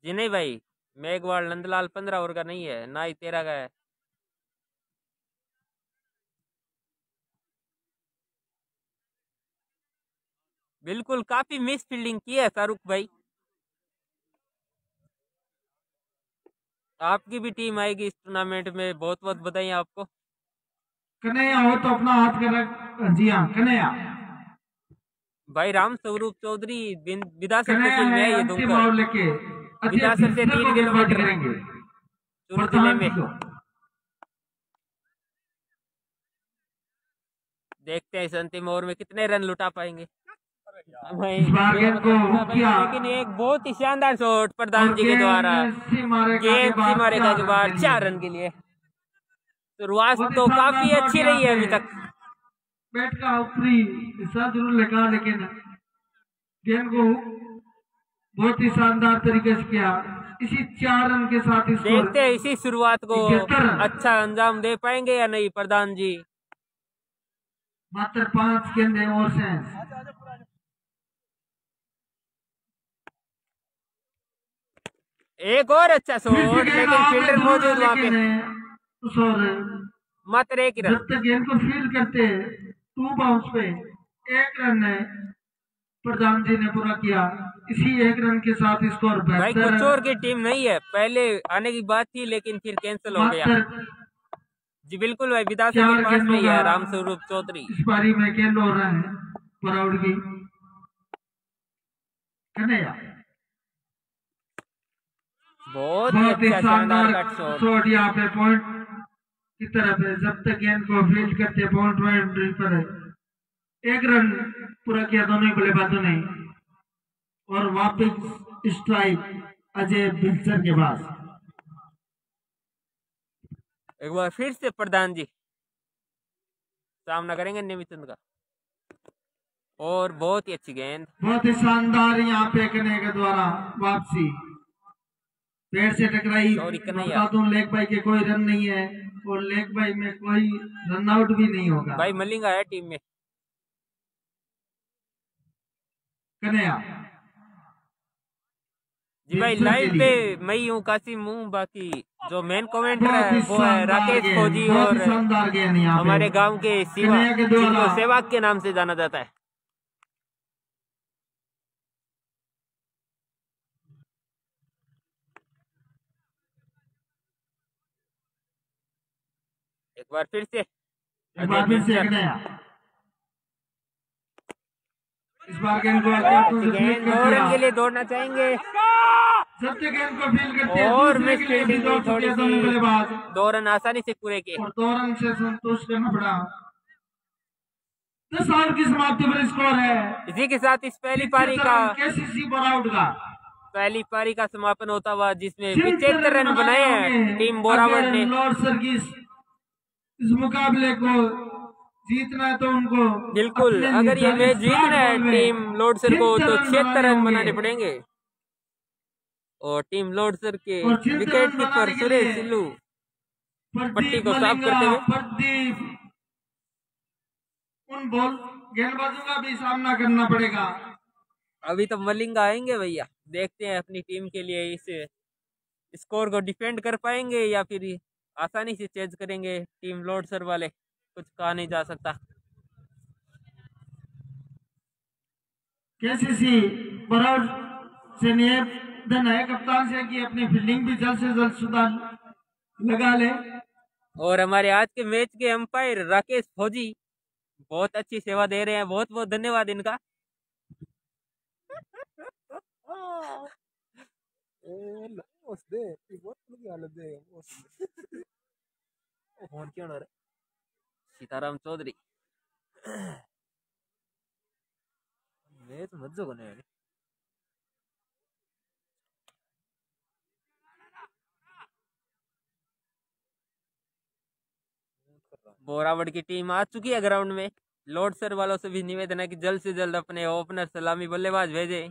जी नहीं भाई, मेघवाल नंदलाल 15 ओवर का नहीं है, ना ही 13 का है। बिल्कुल काफी मिस फील्डिंग की है शाहरुख भाई। आपकी भी टीम आएगी इस टूर्नामेंट में, बहुत बहुत बधाई आपको। कन्हैया हो तो अपना हाथ कर। जी हाँ, कन्हैया भाई राम स्वरूप चौधरी विदासर तहसील में है ये दूंगा। लेके विदासर से 3 किलोमीटर करेंगे चूरू जिले में। देखते हैं इस अंतिम ओवर में कितने रन लुटा पाएंगे। लेकिन एक बहुत ही शानदार शॉट प्रधान जी के द्वारा, गेंद मारेगा के बाद 4 रन के लिए। शुरुआत तो काफी अच्छी रही है अभी तक। बैट का ऊपरी हिस्सा जरूर लगा, लेकिन गेंद को बहुत ही शानदार तरीके से किया। इसी 4 रन के साथ देखते हैं इसी शुरुआत को अच्छा अंजाम दे पाएंगे या नहीं प्रधान जी। मात्र 5 गेंदें और से। एक और अच्छा शॉट, लेकिन फील्डर मौजूद वहां पे। मात्र 1 रन। जब तक गेंद को फील्ड करते 2 बाउंस पे 1 रन है प्रधान जी ने पूरा किया। इसी 1 रन के साथ स्कोर भाई कुचौर की टीम नहीं है, पहले आने की बात थी लेकिन फिर कैंसिल हो गया। जी बिल्कुल भाई, विदासर के पास में ही है राम स्वरूप चौधरी। इस पारी में गेंद हो रहा है बराउड की। कन्हैया बहुत ही शानदार शॉट यहाँ पे पॉइंट की तरफ है। जब तक गेंद को फील्ड करते पॉइंट पर 1 रन पूरा किया दोनों बल्लेबाजों ने। और वापस स्ट्राइक अजय भिंचर के पास। एक बार फिर से प्रधान जी सामना करेंगे नेमिचंद का। और बहुत ही अच्छी गेंद, बहुत ही शानदार यहाँ पे कन्हैया के द्वारा वापसी। पेड़ से टकराई। बता दूं लेग बाई के कोई रन नहीं है, और लेग बाई में कोई रन आउट भी नहीं होगा। भाई मलिंगा है टीम में। कन्हैया जी भाई विंसर के लाइव पे लिए मैं ही हूँ, कासिम हूँ। बाकी जो मेन कमेंटर बहुत है ही वो है शानदार राकेश गेंद, फौजी बहुत और ही शानदार गेंद यहाँ पे हमारे गांव के शिवा, कन्हैया के द्वारा। जिनको सहवाग के नाम से जाना जाता है। एक बार फिर से एक अजय बार फिर से विंसर। कन्हैया, इस बार गेंद को आगे हाथों अच्छी से फ्लिक गेंद, कर 2 दिया। रन के लिए दौड़ना चाहेंगे सत्य गेंद को फील करते हैं, और दूसरे मिस के लिए भी फील्डिंग हुई दौड़ चुके थोड़ी हैं सी। दोनों बल्लेबाज 2 रन आसानी से पूरे किए। और 2 रन से संतुष्ट करना पड़ा। 10 ओवर की समाप्ति पर स्कोर है इसी के साथ इस पहली 73 पारी का रन केसीसी बोराउट का। समापन होता हुआ, जिसमें 73 75 रन बनाए होंगे हैं टीम बोरावड़ अगर ने। लॉर्ड सर की इस मुकाबले को जीतना है तो उनको बिल्कुल, अपने अगर ये मैच निर्धारित 60 जीतना है बॉल में टीम लोडसर को 76 तो रन 76 बनाने रन होंगे। बनाने पड़ेंगे। और टीम लोडसर के और 76 विकेट रन कीपर बनाने के सुरेश लिए सिल्लू पट्टी प्रदीप को साफ मलिंगा, करते हुए प्रदीप उन बॉल गेंदबाजों का भी सामना करना पड़ेगा। अभी तो मलिंगा आएंगे भैया, देखते हैं अपनी टीम के लिए इस स्कोर को डिफेंड कर पाएंगे या फिर आसानी से चेज करेंगे टीम लोडसर वाले। कुछ कहा नहीं जा सकता। केसीसी बराबर से निवेदन है कप्तान से कि अपनी फील्डिंग भी जल्द से जल्द सुधार लगा ले। और हमारे आज के मैच के अंपायर राकेश फौजी बहुत अच्छी सेवा दे रहे हैं, बहुत बहुत धन्यवाद इनका। सीताराम चौधरी मैच मज्जो कोने है। बोरावड़ की टीम आ चुकी है ग्राउंड में। लोडसर वालों से भी निवेदन है कि जल्द से जल्द अपने ओपनर सलामी बल्लेबाज भेजे।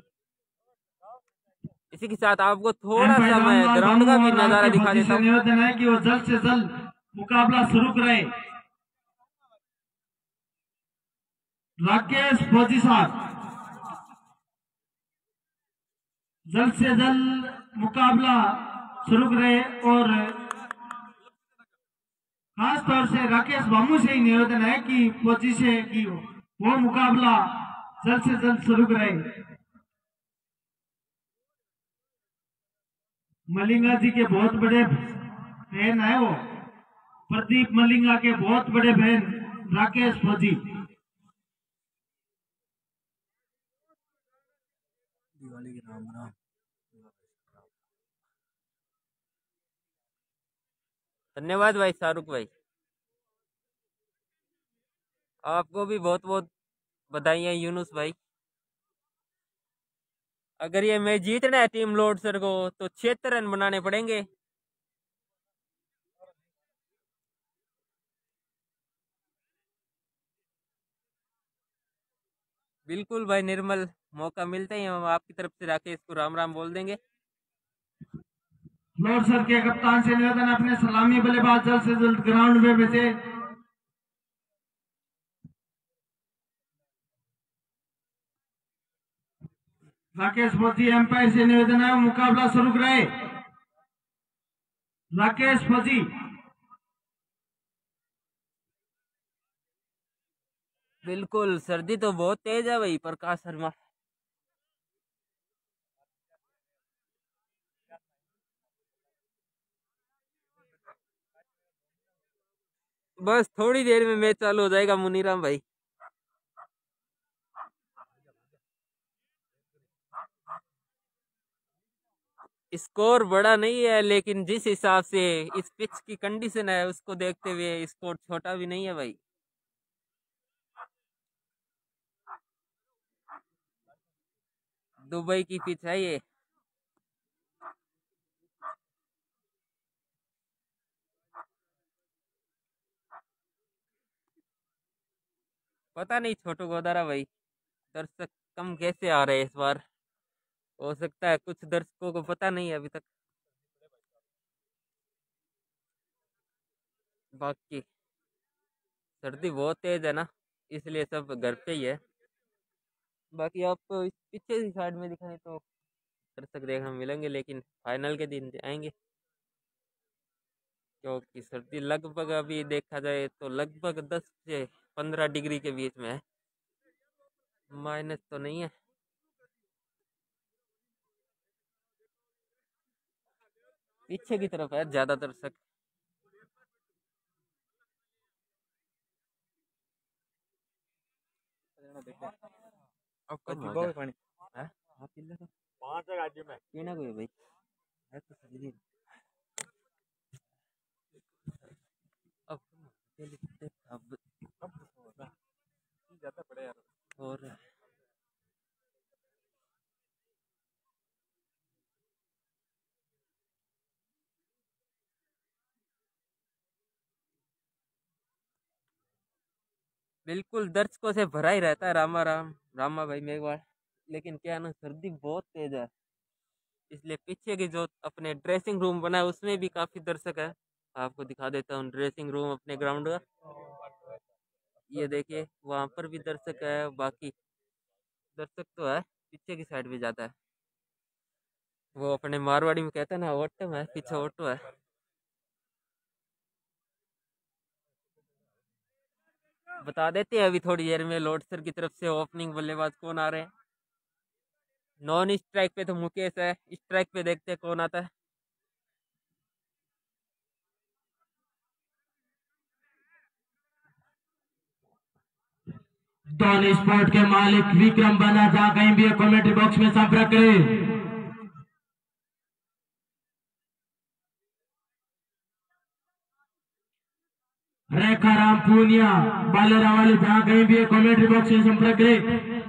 इसी के साथ आपको थोड़ा सा मैं ग्राउंड का भी नजारा दिखा देता हूँ। निवेदन है कि वो जल्द से जल्द मुकाबला शुरू करे। राकेश फौजी साहब जल्द से जल्द मुकाबला शुरू करे और खास तौर से राकेश बामू से ही निवेदन है कि फौजी से कि वो मुकाबला जल्द से जल्द शुरू करे। मलिंगा जी के बहुत बड़े फैन है वो, प्रदीप मलिंगा के बहुत बड़े फैन राकेश फौजी। दिवाली के नाम ना धन्यवाद भाई शाहरुख भाई, आपको भी बहुत बहुत बधाइयाँ यूनुस भाई। अगर ये मैच जीतना है टीम लोडसर को तो 76 रन बनाने पड़ेंगे। बिल्कुल भाई निर्मल, मौका मिलते ही हम आपकी तरफ से राकेश को राम राम बोल देंगे। लोडसर के कप्तान से निवेदन है अपने सलामी बल्लेबाज जल्द से जल्द ग्राउंड में भेजे। राकेश फौजी एम्पायर से निवेदन है मुकाबला शुरू करे। राकेश फौजी बिल्कुल, सर्दी तो बहुत तेज है भाई प्रकाश शर्मा। बस थोड़ी देर में मैच चालू हो जाएगा मुनीराम भाई। स्कोर बड़ा नहीं है, लेकिन जिस हिसाब से इस पिच की कंडीशन है उसको देखते हुए स्कोर छोटा भी नहीं है भाई। दुबई की पिच है ये। पता नहीं छोटू गोदारा भाई, दर्शक कम कैसे आ रहे हैं इस बार। हो सकता है कुछ दर्शकों को पता नहीं है अभी तक। बाकी सर्दी बहुत तेज है ना, इसलिए सब घर पे ही है। बाकी आपको इस पीछे की साइड में दिखाएं तो दर्शक देखने मिलेंगे, लेकिन फाइनल के दिन आएंगे, क्योंकि सर्दी लगभग अभी देखा जाए तो लगभग 10 से 15 डिग्री के बीच में है, माइनस तो नहीं है। पीछे की तरफ है ज्यादा दर्शक। अब कब हो गया पानी है? आप पी लो, 5 राज्य में पीना कोई भाई है तो सही। अब अब ज्यादा बड़े यार। और बिल्कुल दर्शकों से भरा ही रहता है रामा भाई मेघवाल, लेकिन क्या ना सर्दी बहुत तेज है, इसलिए पीछे की जो अपने ड्रेसिंग रूम बना है उसमें भी काफी दर्शक है। आपको दिखा देता हूँ ड्रेसिंग रूम अपने ग्राउंड का, ये देखिए वहां पर भी दर्शक है, बाकी दर्शक तो है पीछे की साइड भी ज्यादा है। वो अपने मारवाड़ी में कहते हैं ना, ऑटो है पीछे, ऑटो है। बता देते हैं अभी थोड़ी देर में लोटसर की तरफ से ओपनिंग बल्लेबाज कौन आ रहे हैं। नॉन स्ट्राइक पे तो मुकेश है, स्ट्राइक पे देखते हैं कौन आता है। डॉन स्पोर्ट के मालिक विक्रम बना, जहां कहीं भी कमेंट्री बॉक्स में संपर्क करें। रेखा राम पूनिया बालेरा वाले, जहां कहीं भी कमेंट्री बॉक्स में संपर्क करें।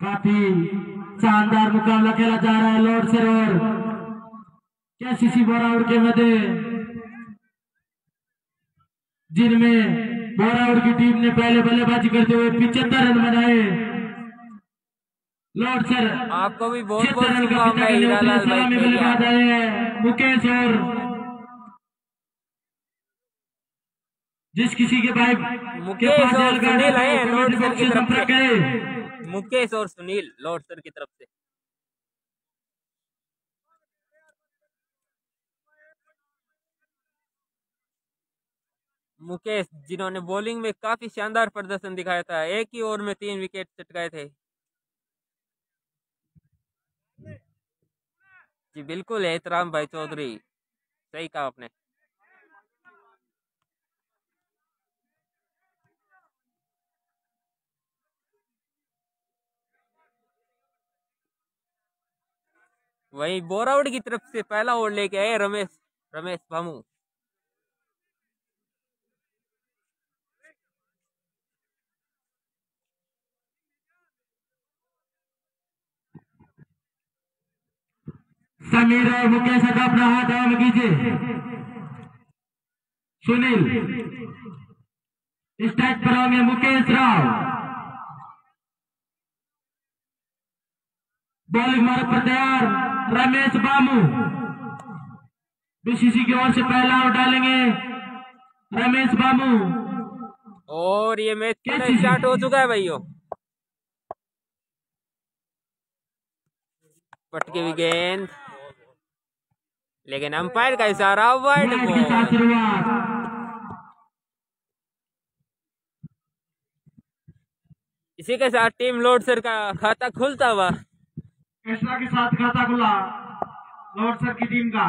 काफी शानदार मुकाबला खेला जा रहा है लोटसर और केसीसी बोरावड़ के मध्य, जिनमें बोरावड़ की टीम ने पहले बल्लेबाजी करते हुए 75 रन बनाए। लोटसर आपको भी बहुत 76 बहुत रन का पीछा शुभकामनाएं करने उतरे हीरालाल भाई सलामी खेरिया। बल्लेबाज आए हैं मुकेश, और जिस किसी के भाई के मुकेश पास और एल कार्ड है सुनील आए हैं तो कमेंट्री लोटसर बॉक्स की से तरफ संपर्क से, करें। मुकेश और सुनील लोटसर की तरफ से। मुकेश जिन्होंने बॉलिंग में काफी शानदार प्रदर्शन दिखाया था, एक ही ओवर में 3 विकेट चटकाए थे। जी बिल्कुल एहतराम भाई चौधरी, सही कहा आपने। वही बोरावड़ की तरफ से पहला ओवर लेके आए रमेश रमेश भामू। समीर और मुकेश का अपना हाथ आम कीजिए। सुनील स्ट्राइक पर होंगे मुकेश राव, बॉलिंग मार्ग पर तैयार रमेश बामू, बीसीसी की ओर से पहला आउट डालेंगे रमेश बामू। और ये मैच स्टार्ट हो चुका है भाइयों। पटके हुई गेंद, लेकिन अंपायर का इशारा वाइड के साथ बॉल। शुरुआत, इसी के साथ टीम लोटसर का खाता खुलता हुआ। एक्स्ट्रा के साथ खाता खुला लोटसर की टीम का।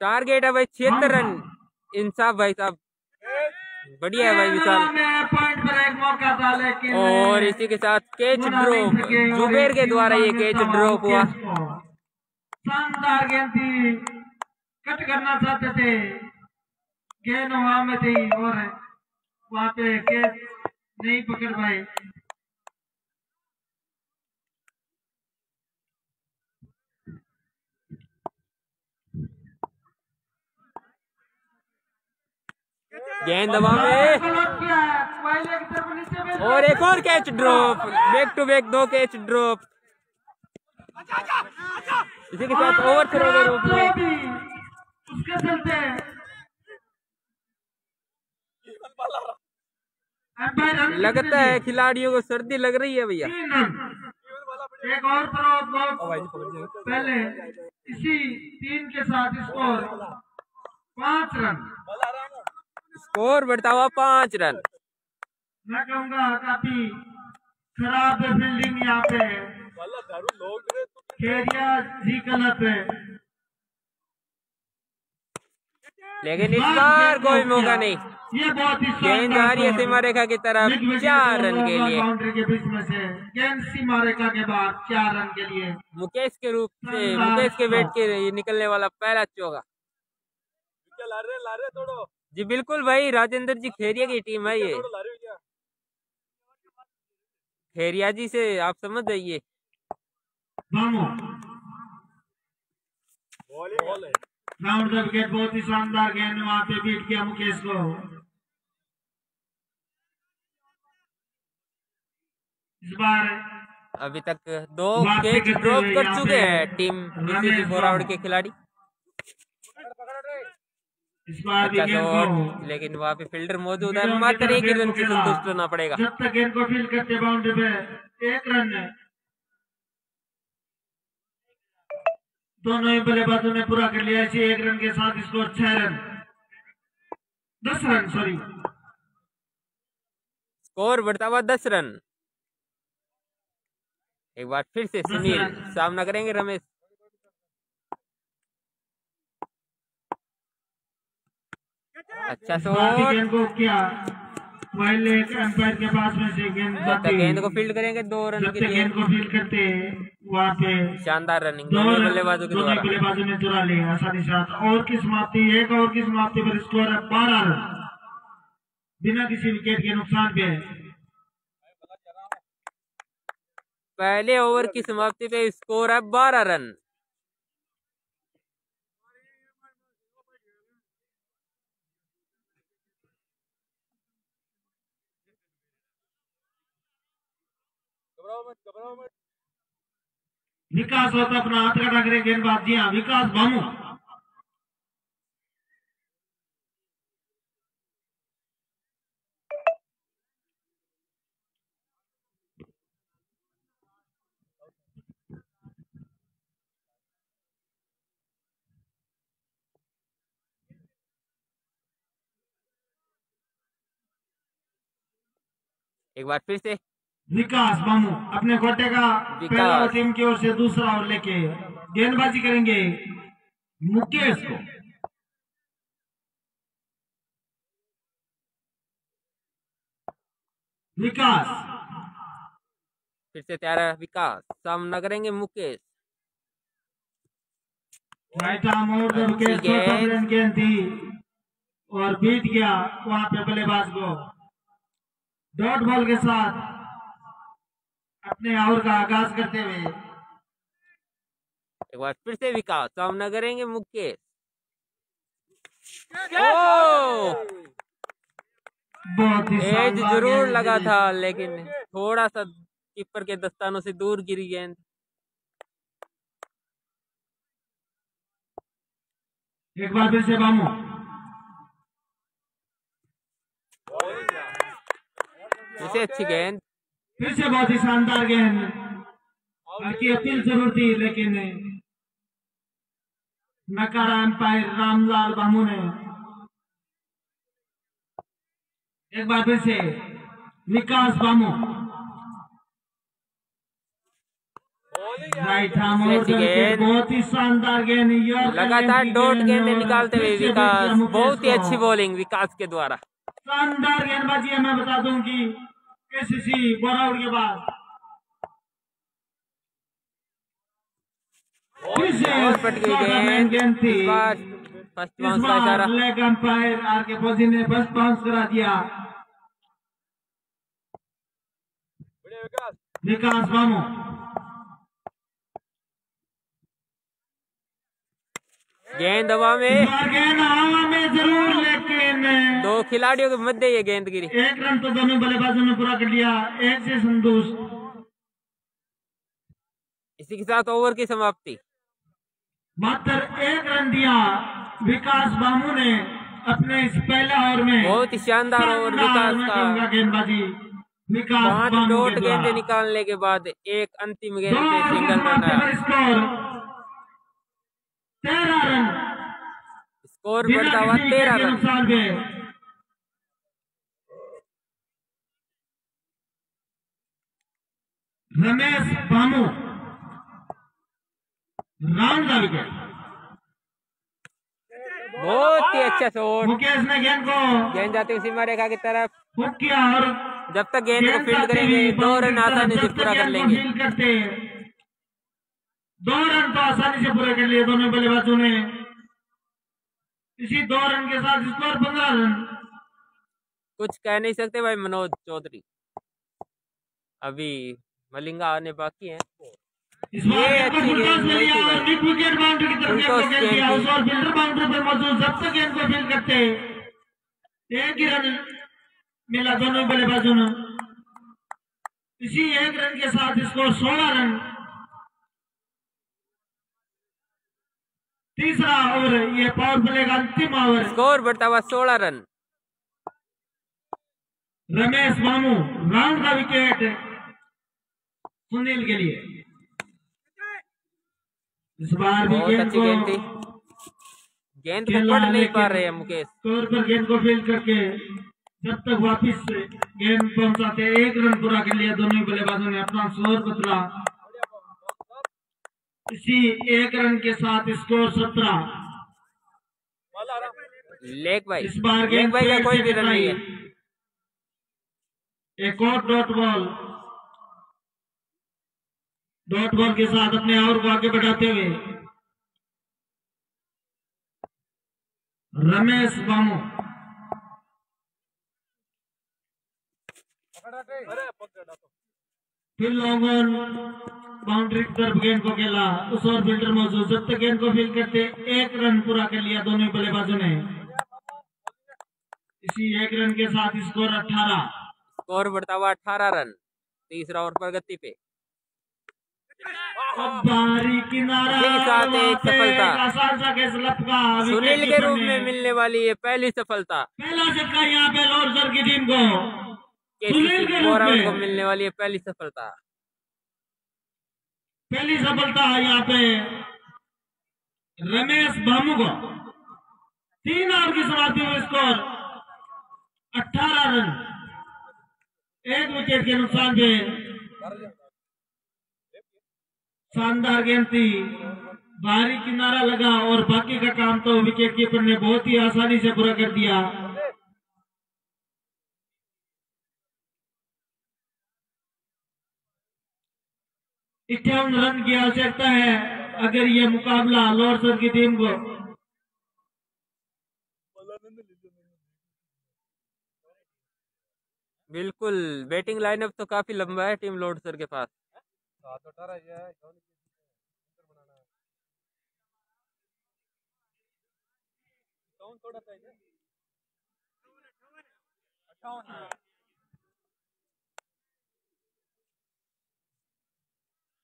टारगेट है भाई 76 रन। इंसाफ भाई साहब, बढ़िया है भाई विशाल। पॉइंट पर एक मौका था, लेकिन और इसी के साथ कैच ड्रॉप, जुबेर के द्वारा ये कैच ड्रॉप हुआ। शानदार गेंद थी, कट करना चाहते थे, गेंद हवा में थी और वहां पे कैच नहीं पकड़ पाए। गेंद हवा में और एक और catch drop, back to back 2 catch drop. इसी के साथ ओवर थ्रो के रूप में उसके चलते लगता है खिलाड़ियों को सर्दी लग रही है भैया। एक और थ्रो पहले इसी 3 के साथ स्कोर 5 रन, स्कोर बढ़ता हुआ 5 रन। मैं कहूँगा काफी खराब फील्डिंग यहाँ पे खेरिया जी गलत है, लेकिन इस बार कोई मौका नहीं। ये बहुत ही गेंद आ रही है सीमा रेखा की तरफ 4 रन के लिए। बाउंड्री के बीच में से गेंद सीमा रेखा के बाद 4 रन के लिए मुकेश के रूप से, मुकेश के बैट के निकलने वाला पहला चौका। जी बिल्कुल भाई, राजेंद्र जी खेरिया की टीम है ये। खेरिया जी से आप समझ जाइए। राउंड द विकेट, बहुत ही शानदार गेंद वहां पे बीट किया मुकेश को। इस बार अभी तक 2 कैच ड्रॉप कर चुके हैं टीम बीसीसी बोरावड़ के खिलाड़ी। इस बार भी अच्छा शॉट, लेकिन वहाँ पे फील्डर मौजूद है, मात्र 1 रन से संतुष्ट होना पड़ेगा। जब तक गेंद को फील्ड करते बाउंड्री पे 1 रन है। दोनों ही बल्लेबाजों ने पूरा कर लिया। इसी 1 रन के साथ score 6 run 10 run sorry, score बढ़ता हुआ 10 रन। एक बार फिर से सुनील सामना करेंगे रमेश। अच्छा शॉट, गेंद को क्या वाइल्ड एम्पायर के पास में से गेंद को फील्ड करेंगे 2 रन के लिए। गेंद को फील्ड करते वहाँ पे शानदार रनिंग दोनों बल्लेबाजों के द्वारा। बल्लेबाजों ने चुरा लिया आसानी साथ। और की समाप्ति, एक ओवर की समाप्ति पर स्कोर है 12 रन बिना किसी विकेट के नुकसान पे। पहले ओवर की समाप्ति पे स्कोर है 12 रन। विकास होता अपना हाथ का टकरे गेंदबाज। जी हाँ, विकास भामू एक बार फिर से विकास मामू अपने गोटे का पहला टीम की ओर से दूसरा ओवर लेके गेंदबाजी करेंगे मुकेश को। विकास फिर से तैयार है, विकास सामना करेंगे मुकेश। राइट आर्म और मुकेश को गेंद थी और बीत गया वहां पे बल्लेबाज को। डॉट बॉल के साथ अपने ओवर का आगाज करते हुए एक बार फिर से विकास सामना करेंगे मुकेश। बहुत ही एज जरूर लगा था, लेकिन थोड़ा सा कीपर के दस्तानों से दूर गिरी गेंद। एक बार फिर से बामू, फिर से अच्छी गेंद, फिर से बहुत ही शानदार गेंद। की अपील जरूर थी लेकिन नकारा एम्पायर रामलाल बामू ने। एक बार फिर से विकास बामू, राइट आर्म और बहुत ही शानदार गेंद। लगातार डॉट गेंदें निकालते हुए विकास, बहुत ही अच्छी बॉलिंग विकास के द्वारा। शानदार गेंदबाजी है। मैं बता दूं कि केसीसी बोरावड़ के बाद पट गई गेंद थी। फर्स्ट बाउंस का इशारा, लेग अंपायर आर के फौजी ने फर्स्ट बाउंस करा दिया। विकास बामू, गेंद हवा में, गेंद हवा में जरूर, लेकिन 2 खिलाड़ियों के मध्य ये गेंद गिरी। एक रन तो दोनों बल्लेबाजों ने पूरा कर लिया, एक से संतुष्ट। इसी के साथ ओवर की समाप्ति। मात्र एक रन दिया विकास बामू ने अपने इस पहले ओवर में। बहुत ही शानदार ओवर विकास का। गेंदबाजी विकास 5 डॉट गेंदे निकालने के बाद एक अंतिम गेंद पे सिंगल रन आया। स्कोर 13 रन, स्कोर बढ़ता हुआ 13 रन। नुकसान पे रमेश बामू राउंड का विकेट। बहुत ही अच्छा शॉट। मुकेश ने गेंद जाती हुई सीमा रेखा की तरफ हुक किया और जब तक गेंद को फील्ड करेंगे 2 रन आसानी से पूरा कर लेंगे। 2 रन तो आसानी से पूरे कर लिए दोनों बल्लेबाजों ने। इसी 2 रन के साथ स्कोर 15 रन। कुछ कह नहीं सकते भाई मनोज चौधरी, अभी मलिंगा आने बाकी हैं। ये अच्छी गेंद नहीं थी भाई। विकेट बाउंड्री की तरफ फुलटॉस गेंद गेंद किया थी। उस और फील्डर बाउंड्री पर मौजूद, जब तक गेंद को फील्ड करते एक ही रन मिला दोनों बल्लेबाजों ने। इसी एक रन के साथ स्कोर 16 रन। तीसरा ओवर, ये पावर प्ले का अंतिम ओवर। स्कोर बढ़ता हुआ 16 रन। रमेश मामू राउंड का विकेट सुनील के लिए। इस बार भी बहुत गेंद अच्छी को गेंद थी। गेंद को पढ़ नहीं पा रहे हैं मुकेश। स्कोर पर गेंद को फील्ड करके जब तक वापिस गेंद पहुंचाते, एक रन पूरा कर लिया दोनों बल्लेबाजों ने, अपना स्कोर बदला। इसी एक रन के साथ स्कोर 17। लेग भाई, इस बार लेग भाई का कोई भी रन नहीं है। एक और डॉट बॉल के साथ अपने ओवर को आगे बढ़ाते हुए रमेश बामू फिर लॉन्ग ऑन बाउंड्री की तरफ गेंद को खेला, उस और फील्डर मौजूद, जब तक गेंद को फील्ड करते एक रन पूरा कर लिया दोनों बल्लेबाजों ने। इसी एक रन के साथ स्कोर 18। स्कोर बढ़ता हुआ 18 रन। तीसरा ओवर प्रगति पे। बारी किनारा साथ एक सफलता सुनील के रूप में मिलने वाली है पहली सफलता। पहला झटका यहाँ पे लोरसर की टीम को, सुनील के रूप में को मिलने वाली है पहली सफलता। पहली सफलता यहाँ पे रमेश बामू को। 3 ओवर की समाप्ति में स्कोर 18 रन, 1 विकेट के नुकसान पे। शानदार गेंद थी, बाहरी किनारा लगा और बाकी का काम तो विकेट कीपर ने बहुत ही आसानी से पूरा कर दिया। इक्यावन रन की आवश्यकता है अगर ये मुकाबला लोरसर की टीम को बिल्कुल। बैटिंग लाइनअप तो काफी लंबा है टीम लोरसर के पास।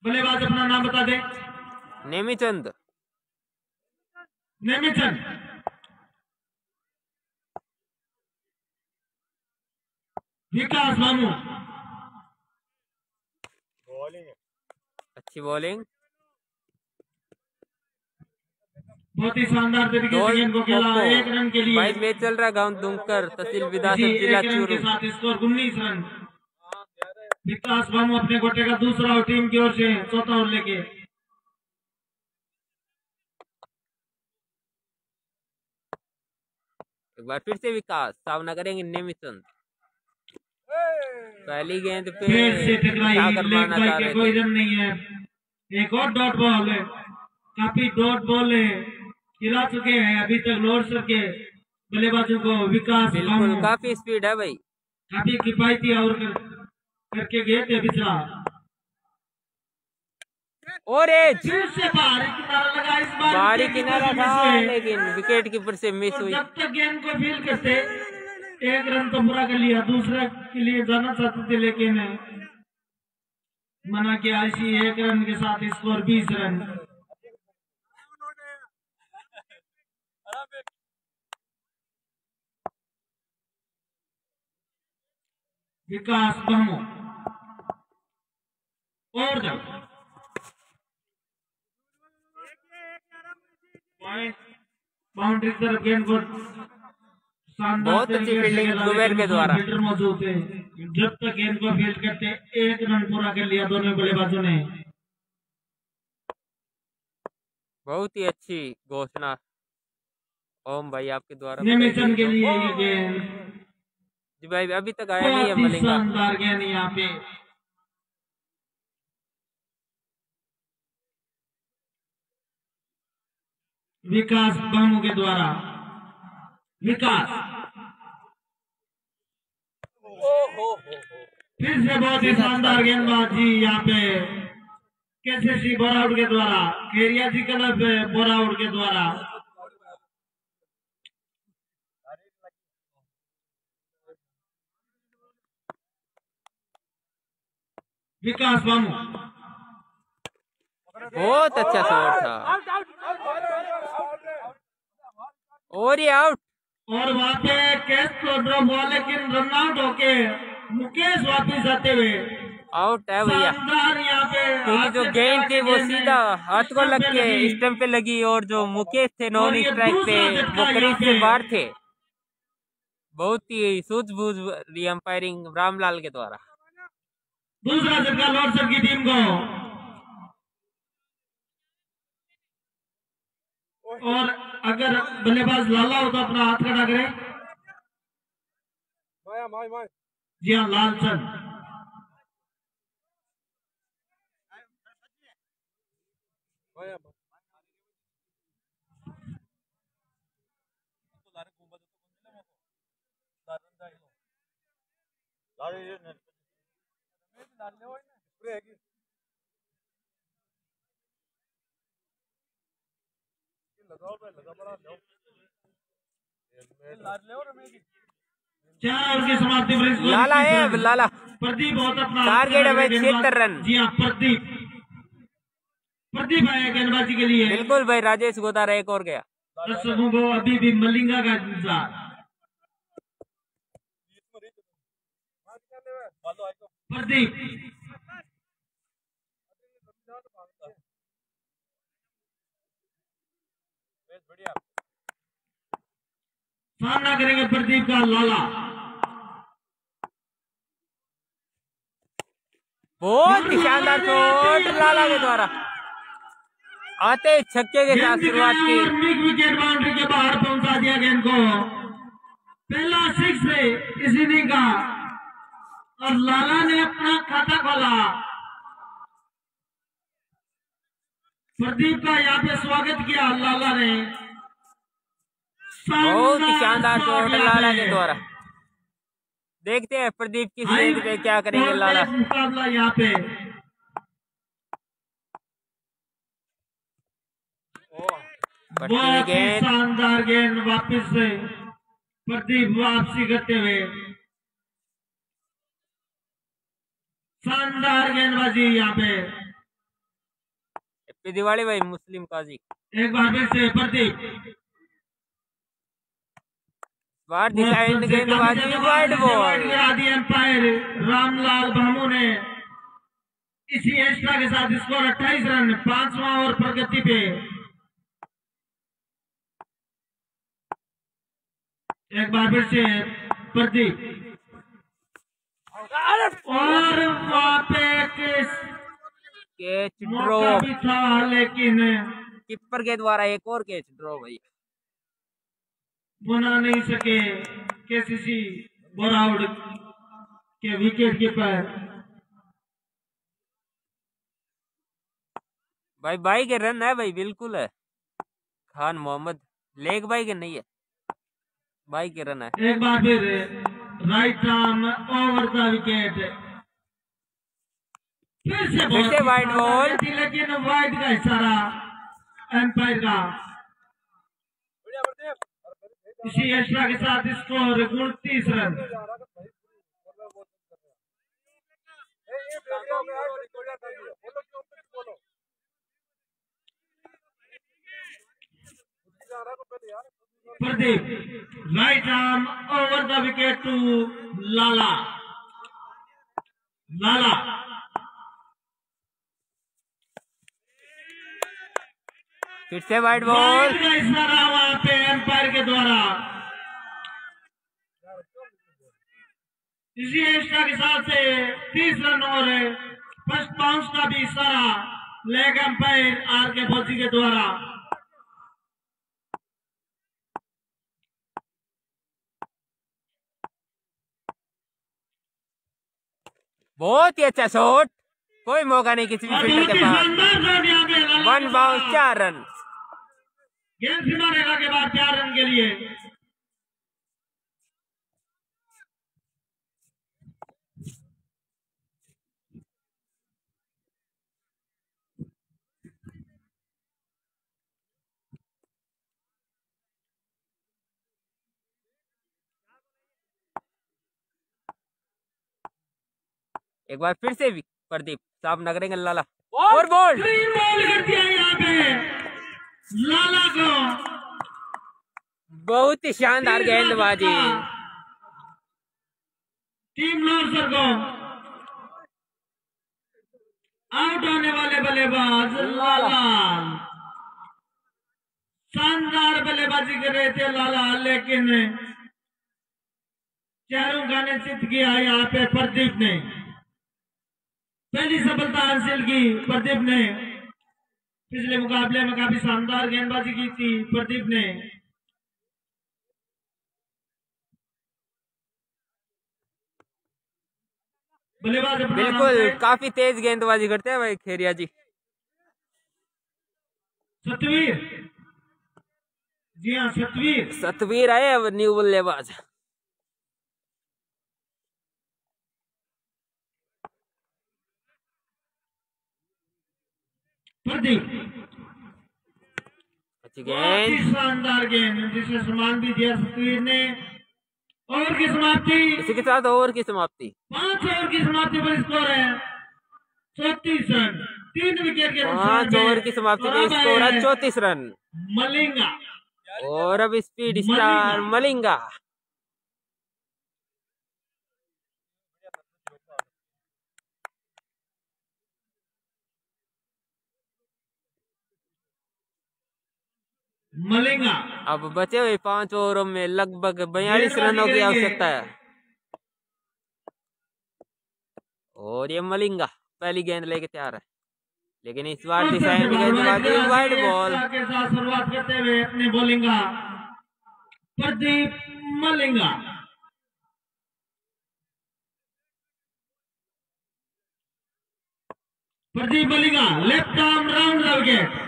बल्लेबाज अपना नाम बता दे। नेमीचंद। विकास मामू। अच्छी बॉलिंग, बहुत ही शानदार तरीके से गेंद को खेला। 1 रन के लिए भाई मैच चल रहा गांव दुमकर तहसील विधानसभा जिला के चूरू। साथ स्कोर 19 रन। विकास बामू अपने गोटे का दूसरा और टीम की ओर से चौथा ओवर लेके। एक बार फिर से विकास सामना करेंगे नेमीचंद। पहली गेंद पे से टकराई, मारना चाह रहे कोई थे। रन नहीं है। एक और डॉट बॉल है, काफी डॉट बॉल है खिला चुके हैं अभी तक लोरसर के बल्लेबाजों को। विकास बिल्कुल काफी स्पीड है भाई, काफी किफायती और करके गए थे पिछला। और फिर से बाहरी किनारा लगा, इस बार किनारा था लेकिन विकेट कीपर से मिस हुई। जब तक गेंद को फील्ड करते एक रन तो पूरा कर लिया, दूसरे के लिए जाना चाहते थे लेकिन मना किया। इसी एक रन के साथ स्कोर 20 रन। विकास भामू और जब बाउंड्री तरफ गेंद को बहुत अच्छी फील्डिंग जुबैर के द्वारा। फील्डर मौजूद थे, जब तक गेंद को फील्ड करते एक रन पूरा कर लिया दोनों बल्लेबाजों ने। बहुत ही अच्छी घोषणा ओम भाई आपके द्वारा निमिषन के लिए ये गेंद जी भाई अभी तक आया नहीं है मलिंगा। शानदार गेंद यहाँ पे विकास बामू के द्वारा। विकास फिर से बहुत ही शानदार गेंदबाजी यहाँ पे केसीसी बोराउड के द्वारा, खेरिया जी क्लब बोराउड के द्वारा। विकास बामू बहुत अच्छा शॉट था और ये आउट। और वहां पे कैच तो ड्रॉप हुआ लेकिन रन आउट होके मुकेश वापिस आते हुए आउट है भैया, शानदार यहाँ पे क्योंकि जो गेंद थी वो सीधा हाथ को लग के स्टंप पे लगी और जो मुकेश थे नॉन स्ट्राइक पे वो करीब से बाहर थे। बहुत ही सूझबूझ रही अंपायरिंग रामलाल के द्वारा। दूसरा झटका लॉर्ड्स की टीम को। और अगर बल्लेबाज लाला हो तो अपना हाथ खड़ा करे। जी हाँ, लालचंद चार की समाप्ति पर लाला है लाला प्रदीप बहुत अपना टारगेट है भाई 76 रन। जी हाँ, प्रदीप आया गेंदबाजी के लिए। बिल्कुल भाई, राजेश गोदारा एक और गया। दर्शकों को अभी भी मलिंगा का इंतजार। प्रदीप सामना करेंगे प्रदीप का लाला। बहुत ही शानदार शॉट लाला के द्वारा, आते ही छक्के के साथ शुरुआत की। मिड विकेट बाउंड्री के बाहर पहुंचा दिया गेंद को। पहला सिक्स है इस इनिंग का और लाला ने अपना खाता खोला। प्रदीप का यहाँ पे स्वागत किया लाला ने। बहुत ही शानदार शॉट लाला के द्वारा। देखते हैं प्रदीप की गेंद पे क्या करेंगे लाला। मुकाबला यहाँ पे बहुत ही शानदार गेंद वापिस से प्रदीप वापसी करते हुए। शानदार गेंदबाजी यहाँ पे। हैप्पी दिवाली भाई मुस्लिम काजी। एक बार फिर से प्रदीप बार डिसाइड गेंदबाजी wide ball. Umpire Ramlal Bhamu ने इसी एक्स्ट्रा के साथ स्कोर 28 रन। 5वां ओवर प्रगति पे। एक बार फिर से प्रदीप और वहां पे कैच ड्रॉ भी था लेकिन कीपर के द्वारा एक और कैच ड्रॉ भैया। बना नहीं सके केसीसी बोराउड के विकेट कीपर। भाई के रन है भाई, बिल्कुल है। खान मोहम्मद लेग भाई के नहीं है, भाई के रन है। एक बार फिर right arm over the wicket. फिर से वाइड बॉल, लेकिन वाइड का इशारा एम्पायर का। इसी एक्स्ट्रा के साथ score 29 run. Pradeep right arm over the wicket to Lala. Lala फिर से वाइड बॉल। का इशारा वहां पे एम्पायर के द्वारा। इसी एक्स्ट्रा के साथ से 30 रन और फर्स्ट बाउंस का भी इशारा लेग एम्पायर आर के फौजी के द्वारा। बहुत ही अच्छा शॉट, कोई मौका नहीं किसी भी फील्डर के पास। 1 बाउंस 4 रन। गेंद सीमा रेखा के बाद 4 रन के लिए। एक बार फिर से भी प्रदीप सामना करेंगे लाला और बॉल। ग्रीन बॉल कर दिया यहाँ पे लाला को। बहुत ही शानदार गेंदबाजी। टीम लॉर्सर को आउट होने वाले बल्लेबाज लाला। शानदार बल्लेबाजी कर रहे थे लाला, लेकिन चारों का निश्चित किया यहाँ पे प्रदीप ने। पहली सफलता हासिल की प्रदीप ने। पिछले मुकाबले में काफी शानदार गेंदबाजी की थी प्रदीप ने। बल्लेबाज बिल्कुल काफी तेज गेंदबाजी करते हैं भाई खेरिया जी। सतवीर, जी हाँ सतवीर। सतवीर आए अब न्यू बल्लेबाज। प्रदीप अच्छी गेंद, शानदार गेंद जिसे सम्मान भी दिया सतवीर ने। ओवर की समाप्ति। इसी के साथ ओवर की समाप्ति। 5 ओवर की समाप्ति पर स्कोर है 34 रन। 3 विकेट के 5 ओवर की समाप्ति पे स्कोर है 34 रन। मलिंगा और अब स्पीड स्टार मलिंगा। मलिंगा अब बचे हुए 5 ओवरों में लगभग 42 रनों की आवश्यकता है। और ये मलिंगा पहली गेंद लेके तैयार है, लेकिन इस बार डिफेंड गेंदबाजी वाइड बॉल के साथ शुरुआत करते हुए अपने बॉलिंग का Pradeep Malinga. Pradeep Malinga left arm round the wicket.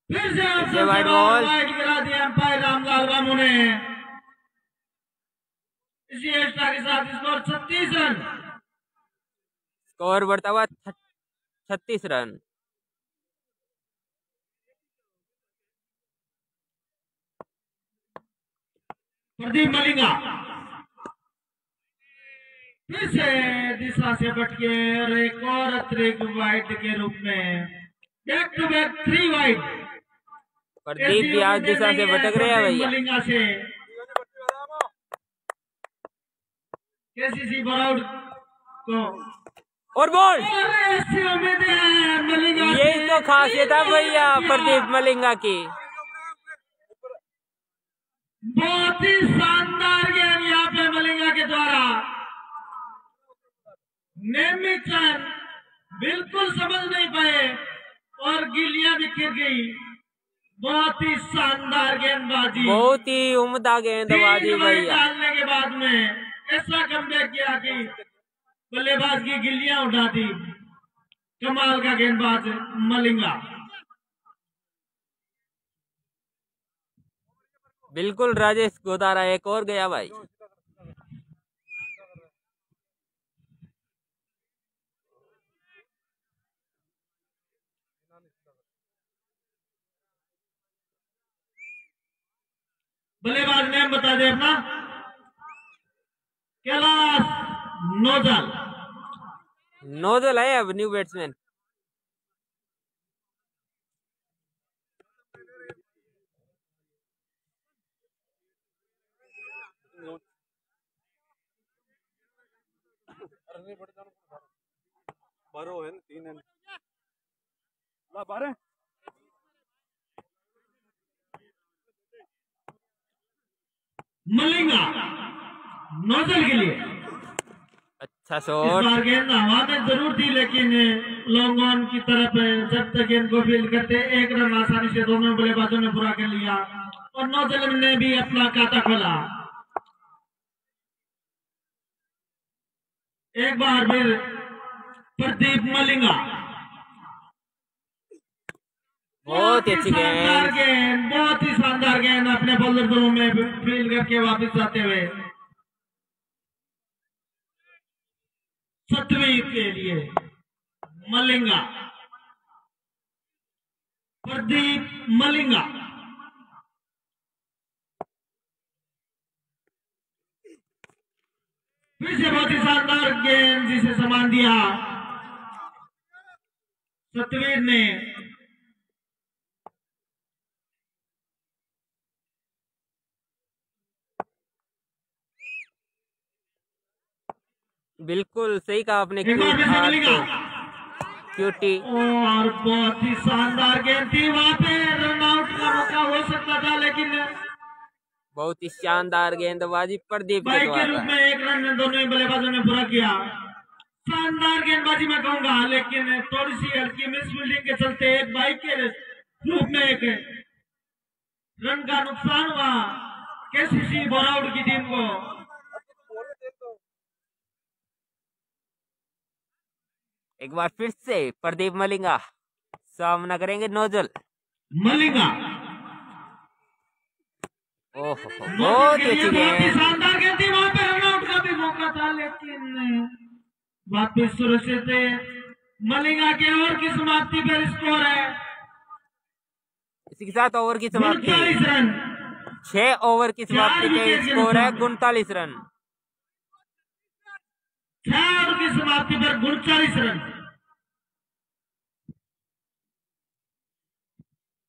फिर से वाइड बॉल गिरा दिया अंपायर रामलाल बामू ने। इसी एक्स्ट्रा के साथ स्कोर 36 रन। स्कोर बढ़ता हुआ 36 रन। प्रदीप मलिंगा फिर से दिशा से भटके और एक और अतिरिक्त वाइड के रूप में back to back 3 wide. Pradeep भी आज दिशा से भटक रहे हैं भैया। मलिंगा से केसीसी बराउड को और बॉल। ऐसी उम्मीदें हैं मलिंगा से। यही तो खासियत है भैया प्रदीप मलिंगा की। बहुत ही शानदार गेम यहाँ पे मलिंगा के द्वारा। नेमिचंद बिल्कुल समझ नहीं पाए और गिलियां भी गिर गई। बहुत ही शानदार गेंदबाजी, बहुत ही उम्दा गेंदबाजी भैया। डालने के बाद में ऐसा कमबैक किया कि बल्लेबाज की गिल्लियां उठा दी। कमाल का गेंदबाज मलिंगा। बिल्कुल राजेश गोदारा एक और गया भाई। बल्लेबाज नेम बता दे अपना। कैलाश नोजल। नोजल है अब न्यू बैट्समैन। मलिंगा नोजल के लिए अच्छा इस शॉट। बार गेंद हवा में जरूर थी, लेकिन लॉन्ग ऑन की तरफ जब तक गेंद को फील्ड करते एक रन आसानी से दोनों बल्लेबाजों ने पूरा कर लिया और नौजल ने भी अपना खाता खोला। एक बार फिर प्रदीप मलिंगा। बहुत ही अच्छी शानदार गेंद। गेंद, बहुत ही शानदार गेंद अपने बॉलर दो में फील्ड करके वापस जाते हुए सतवीं के लिए मलिंगा, प्रदीप मलिंगा। फिर से बहुत ही शानदार गेंद जिसे समान दिया सतवीर ने। बिल्कुल सही कहा आपने। एक बार फिर से मलिंगा क्यूटी। और बहुत ही शानदार गेंद थी, वहां पे रन आउट का मौका हो सकता था, लेकिन बहुत ही शानदार गेंदबाजी प्रदीप के बाइक के रूप द्वारा। में एक रन दोनों ही बल्लेबाजों ने पूरा किया। शानदार गेंदबाजी मैं कहूंगा, लेकिन थोड़ी सी हल्की मिस फील्डिंग के चलते एक बाइक के रूप में एक रन का नुकसान हुआ केसीसी बोराउड की टीम को। एक बार फिर से प्रदीप मलिंगा सामना करेंगे नोजल मलिंगा। ओहो बहुत ही अच्छी बहुत ही गेंद। शानदार गेंद थी, वहां पे रन आउट का भी मौका था, लेकिन वापिस सुरक्षित मलिंगा के ओवर की समाप्ति पर स्कोर है इसी के साथ ओवर की समाप्ति। 49 रन। 6 ओवर की समाप्ति के स्कोर है 39 रन। 6 ओवर की समाप्ति पर 39 रन।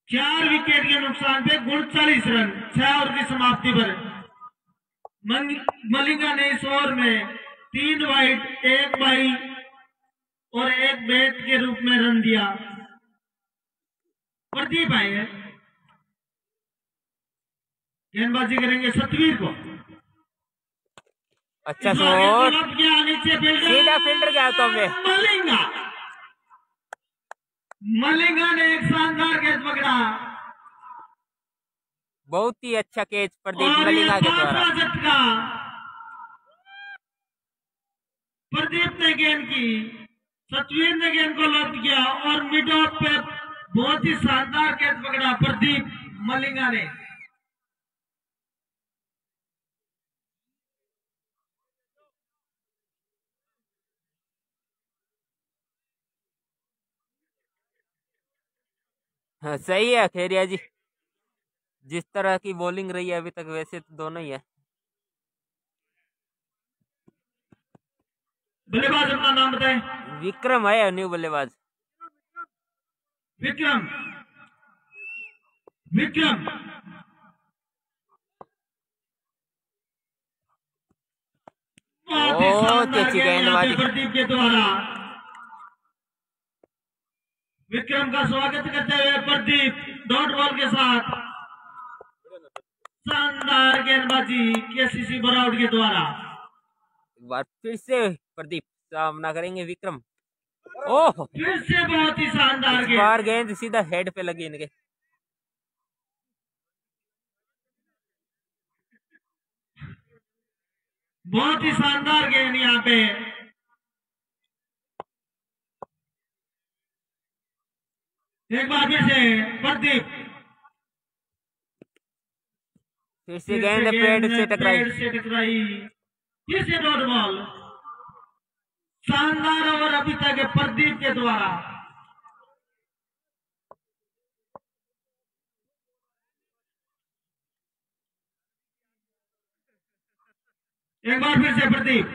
4 विकेट के नुकसान पे 39 रन 6 ओवर की समाप्ति पर। मलिंगा ने इस ओवर में 3 वाइड 1 बाई और 1 बैट के रूप में रन दिया। प्रदीप आए हैं, गेंदबाजी करेंगे सतवीर को। अच्छा शॉट। गया नीचे सीधा फील्डर गया तो में। मलिंगा ने एक शानदार कैच पकड़ा बहुत ही अच्छा कैच प्रदीप और ये मलिंगा के द्वारा। 5वां झटका प्रदीप ने गेंद की, सतवीर ने गेंद को लॉक किया और मिड ऑफ पे बहुत ही शानदार कैच पकड़ा प्रदीप मलिंगा ने। हाँ, सही है खेरिया जी। जिस तरह की बॉलिंग रही है अभी तक वैसे तो दोनों ही है। बल्लेबाज अपना नाम बताएं। विक्रम है न्यू बल्लेबाज। विक्रम। विक्रम बहुत अच्छी गेंदबाजी प्रदीप के द्वारा। विक्रम का स्वागत करते हुए प्रदीप डॉट बॉल के साथ शानदार गेंदबाजी केसीसी बोराउड के द्वारा। एक बार फिर से प्रदीप सामना करेंगे विक्रम। ओह फिर से बहुत ही शानदार इस गेंद। बार गेंद सीधा हेड पे लगी इनके। बहुत ही शानदार गेंद यहाँ पे। एक बार फिर से प्रदीप। फिर से गेंद पेड़ से टकराई। फिर से डॉट बॉल। शानदार ओवर अभी तक प्रदीप के द्वारा। एक बार फिर से प्रदीप,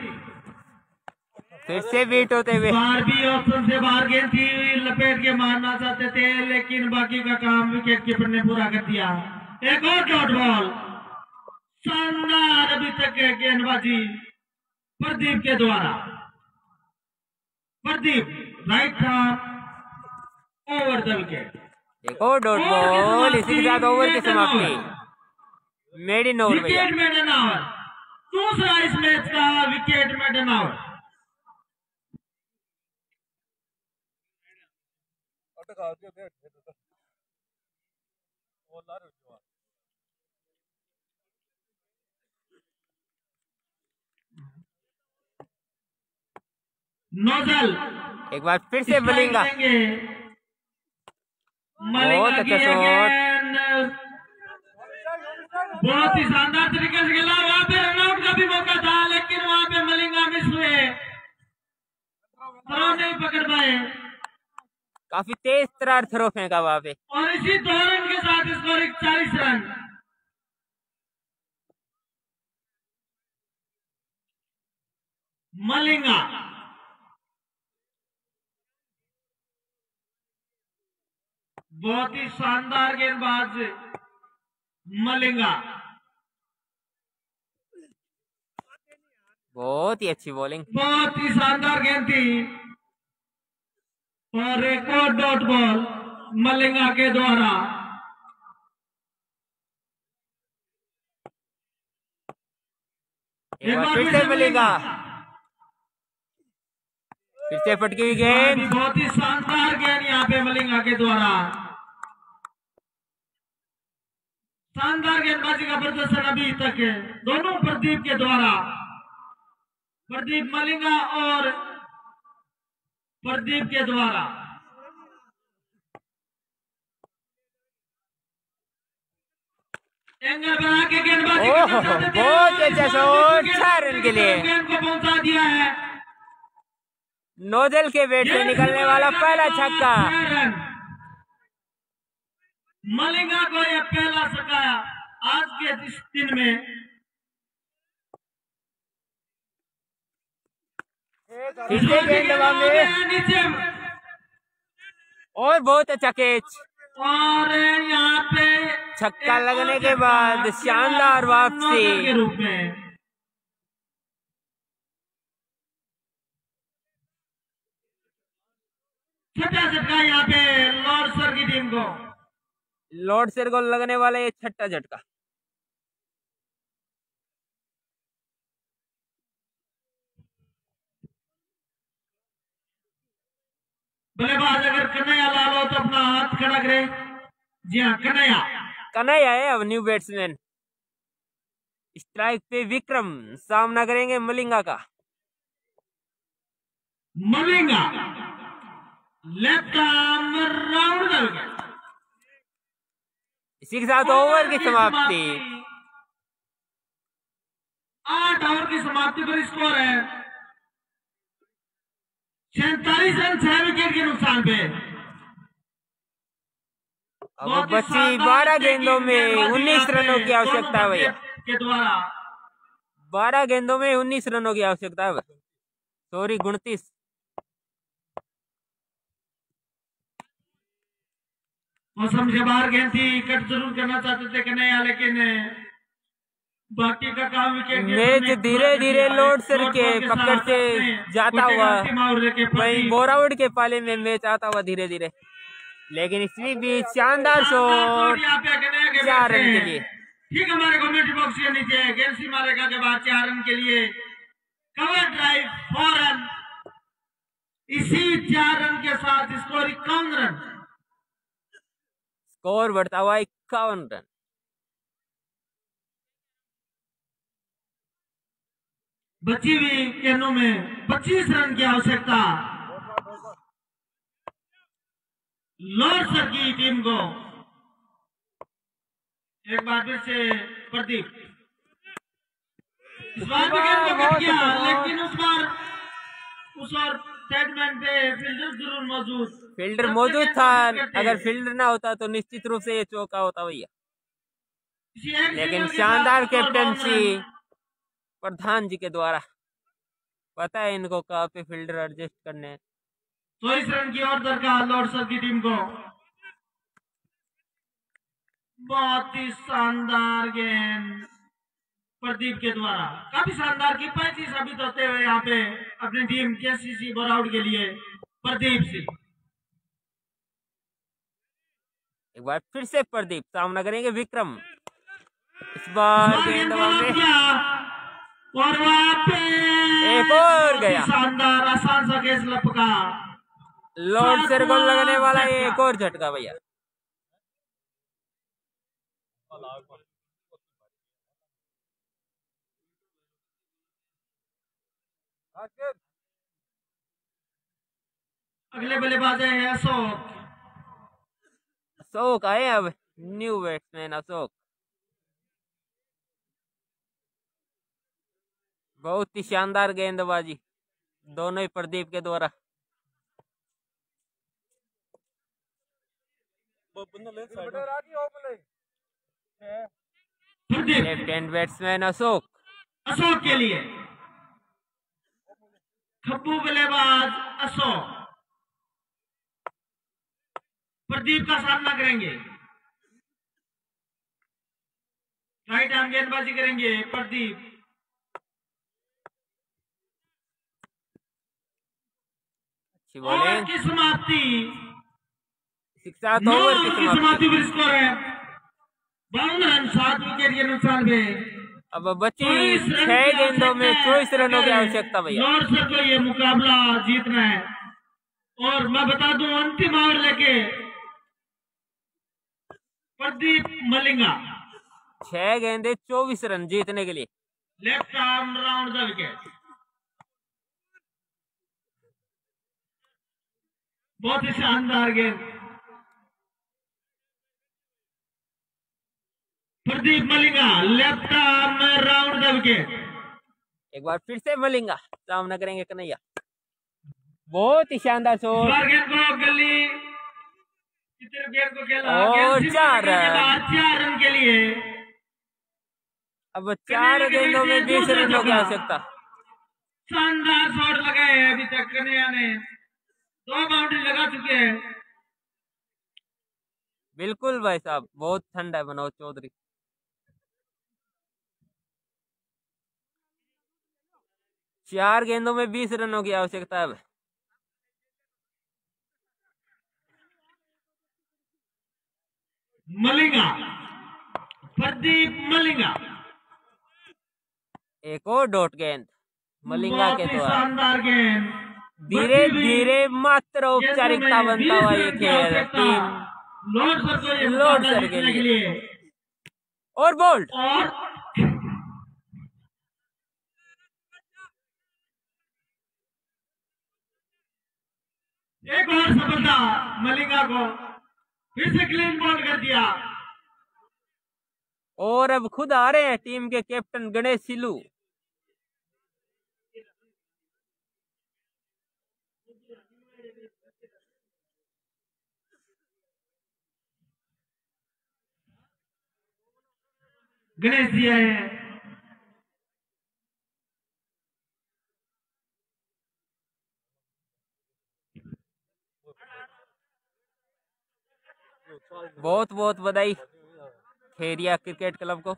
फिर से बीट होते हुए बार भी ऑप्शन से बाहर गेंद थी, लपेट के मारना चाहते थे लेकिन बाकी का काम विकेट कीपर ने पूरा कर दिया। एक और डॉट बॉल, शानदार अभी तक गेंदबाजी प्रदीप के द्वारा। Pradeep right arm over the wicket. एक और डॉट बॉल, इसी के साथ ओवर की समाप्ति। मेड इन ओवर भैया। विकेट मेडन ओवर, दूसरा इस मैच का विकेट मेडन ओवर। नोजल एक बार फिर से मलिंगा, बहुत अच्छा शॉट, बहुत ही शानदार तरीके से खेला। वहां पे रनआउट का भी मौका था लेकिन वहां पे मलिंगा मिस हुए, थ्रो नहीं पकड़ पाए काफी तेज तरार थ्रो फेंका वहां पे। और इसी 2 रन के साथ स्कोर 40 रन। मलिंगा बहुत ही शानदार गेंदबाज मलिंगा, बहुत ही अच्छी बॉलिंग, बहुत ही शानदार गेंद थी और एक और डॉट बॉल मलिंगा के द्वारा। एक बार फिर से मलिंगा, फिर से फटकी हुई गेंद, बहुत ही शानदार गेंद यहाँ पे मलिंगा के द्वारा। शानदार गेंदबाजी का प्रदर्शन अभी तक है दोनों प्रदीप के द्वारा। प्रदीप मलिंगा और प्रदीप के द्वारा। एंगल बना के गेंदबाजी बहुत अच्छा शॉट, 6 रन के लिए गेंद को पहुंचा दिया है। नोजल के बैट से निकलने वाला पहला छक्का। मलिंगा को यह पहला छक्का आज के इस दिन में। गेंदबाज में नीचे और बहुत अच्छा कैच, और यहाँ पे छक्का लगने के बाद शानदार वापसी के रूप में। छठा झटका यहाँ पे लॉर्ड सर की टीम को। लॉर्ड सर को लगने वाला ये छठा झटका। बल्लेबाज अगर कन्हैया लाल हो तो अपना हाथ खड़ा करे। जी हाँ, कन्हैया है अब न्यू बैट्समैन। स्ट्राइक पे विक्रम सामना करेंगे मलिंगा का। Malinga left arm round the wicket. इसी के साथ ओवर की समाप्ति। 8 ओवर की समाप्ति पर स्कोर है 47 रन 6 विकेट के नुकसान पे। अब बची 12 गेंदों में 19 रनों की आवश्यकता है भैया के द्वारा। 12 गेंदों में 19 रनों की आवश्यकता है, सॉरी 29। मौसम से बाहर गेंद थी, कट जरूर करना चाहते थे कन्हैया लेकिन बाकी का काम विकेट मैच धीरे धीरे लॉर्ड सर के पकड़ से जाता हुआ वहीं बोरावुड के पाले में मैच आता हुआ धीरे धीरे, लेकिन इसमें भी शानदार शॉट 4 रन के लिए। ठीक हमारे कमेंट्री बॉक्स के नीचे गेंद सीमा रेखा के बाद 4 रन के लिए कवर ड्राइव 4 रन। इसी 4 रन के साथ स्कोर 51 रन, स्कोर बढ़ता हुआ 51 रन। बची हुई गेंदों में 25 रन की आवश्यकता लॉर्ड सर की टीम को। एक बार फिर से प्रदीप इस बार भी गेंद को कट किया लेकिन उस और स्टेटमेंट पे फील्डर जरूर फील्डर मौजूद था, अगर फील्डर ना होता तो निश्चित रूप से ये चौका होता भैया, लेकिन शानदार कैप्टनसी प्रधान जी के द्वारा। पता है इनको कहाँ पे फील्डर एडजस्ट करने हैं। 24 रन की और दरकार लॉर्ड्स की टीम को। बहुत ही शानदार गेंद प्रदीप के द्वारा, काफी शानदार किफायती साबित होते हुए यहाँ पे अपनी टीम केसीसी बोराउड के लिए प्रदीप सिंह। एक बार फिर से प्रदीप सामना करेंगे विक्रम। इस बार गेंद और वहां पे एक और गया। शानदार आसान सा कैच लपका। लॉर्ड सर को लगने वाला एक और झटका भैया। अगले बल्लेबाज है अशोक। अशोक आए अब न्यू बैट्समैन अशोक। बहुत ही शानदार गेंदबाजी दोनों ही प्रदीप के द्वारा। Left hand batsman Ashok. Ashok के लिए खब्बू बल्लेबाज अशोक प्रदीप का सामना करेंगे। राइट आर्म गेंदबाजी करेंगे प्रदीप। अच्छी और बॉलिंग की समाप्ति 7 9 ओवर की की समाप्ति। समाप्ति पर स्कोर है 52 रन 7 विकेट के नुकसान में। अब बची 6 गेंदों में 24 रनों की आवश्यकता भैया। लॉर्ड सर को ये मुकाबला जीतना है। और मैं बता दूं अंतिम ओवर लेके प्रदीप मलिंगा 6 गेंदे 24 रन जीतने के लिए। Left arm round the wicket. बहुत ही शानदार गेंद Pradeep Malinga left arm round the wicket. एक बार फिर से मलिंगा सामना करेंगे कन्हैया। बहुत ही शानदार शॉट। गेंद को गली गेंद को खेला और गेंद 4 रन। 4 रन के लिए। अब 4 गेंदों में 20 रनों की आवश्यकता। शानदार शॉट लगाए हैं अभी तक कन्हैया ने। 2 बाउंड्री लगा चुके हैं। बिल्कुल भाई साहब बहुत ठंडा है मनोज चौधरी। चार गेंदों में 20 रनों की आवश्यकता है। मलिंगा प्रदीप मलिंगा एक और डॉट गेंद मलिंगा के द्वारा। शानदार गेंद धीरे धीरे मात्र औपचारिकता बनता हुआ ये खेल टीम लॉर्ड सर के लिए। और बोल्ड और एक और सफलता मलिंगा को फिर से क्लीन बॉल कर दिया। और अब खुद आ रहे हैं टीम के कैप्टन गणेश सिलू। गणेश जी आए हैं। बहुत बहुत बधाई खेरिया क्रिकेट क्लब को।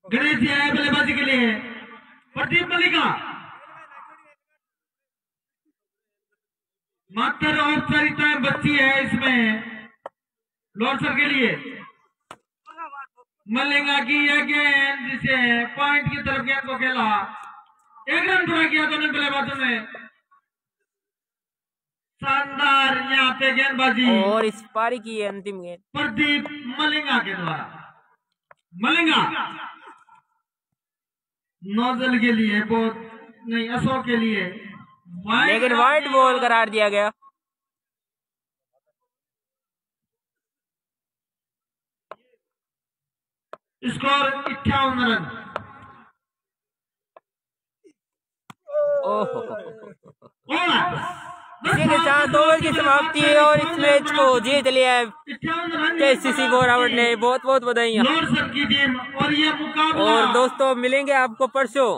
गणेश जी आए बल्लेबाजी के लिए। प्रदीप मलिंगा मात्र औपचारिकताएं बची है इसमें लॉर्ड सर के लिए। मलिंगा की यह गेंद जिसे पॉइंट की तरफ गेंद को खेला। 1 रन पूरा किया दोनों बल्लेबाजों ने। शानदार यहाँ पे गेंदबाजी और इस पारी की अंतिम गेंद प्रदीप मलिंगा के द्वारा। मलिंगा नोजल के लिए बहुत नहीं अशोक के लिए लेकिन वाइट बॉल करार दिया गया। Score 58 run. ओहो इसी के साथ ओवर की समाप्ति है और इस मैच को जीत लिया है 58 रन केसीसी बोरावड़ ने। बहुत बहुत बधाइयाँ। लोअर सर की टीम और ये मुकाबला और दोस्तों मिलेंगे आपको परसों,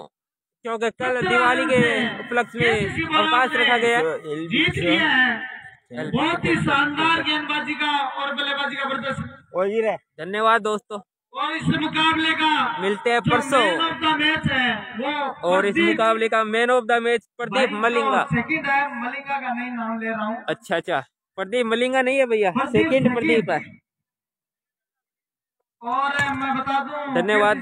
क्योंकि कल दिवाली के उपलक्ष्य में अवकाश रखा गया है। जीत लिया है। बहुत ही शानदार गेंदबाजी का और बल्लेबाजी का प्रदर्शन। धन्यवाद दोस्तों, और इस मुकाबले का मिलते हैं जो परसों। मैन ऑफ द मैच है वो और इस मुकाबले का man of the match Pradeep Malinga. Second है, मलिंगा का नहीं नाम ले रहा हूँ। अच्छा, प्रदीप मलिंगा नहीं है भैया, सेकंड प्रदीप है। और मैं बता दूं धन्यवाद।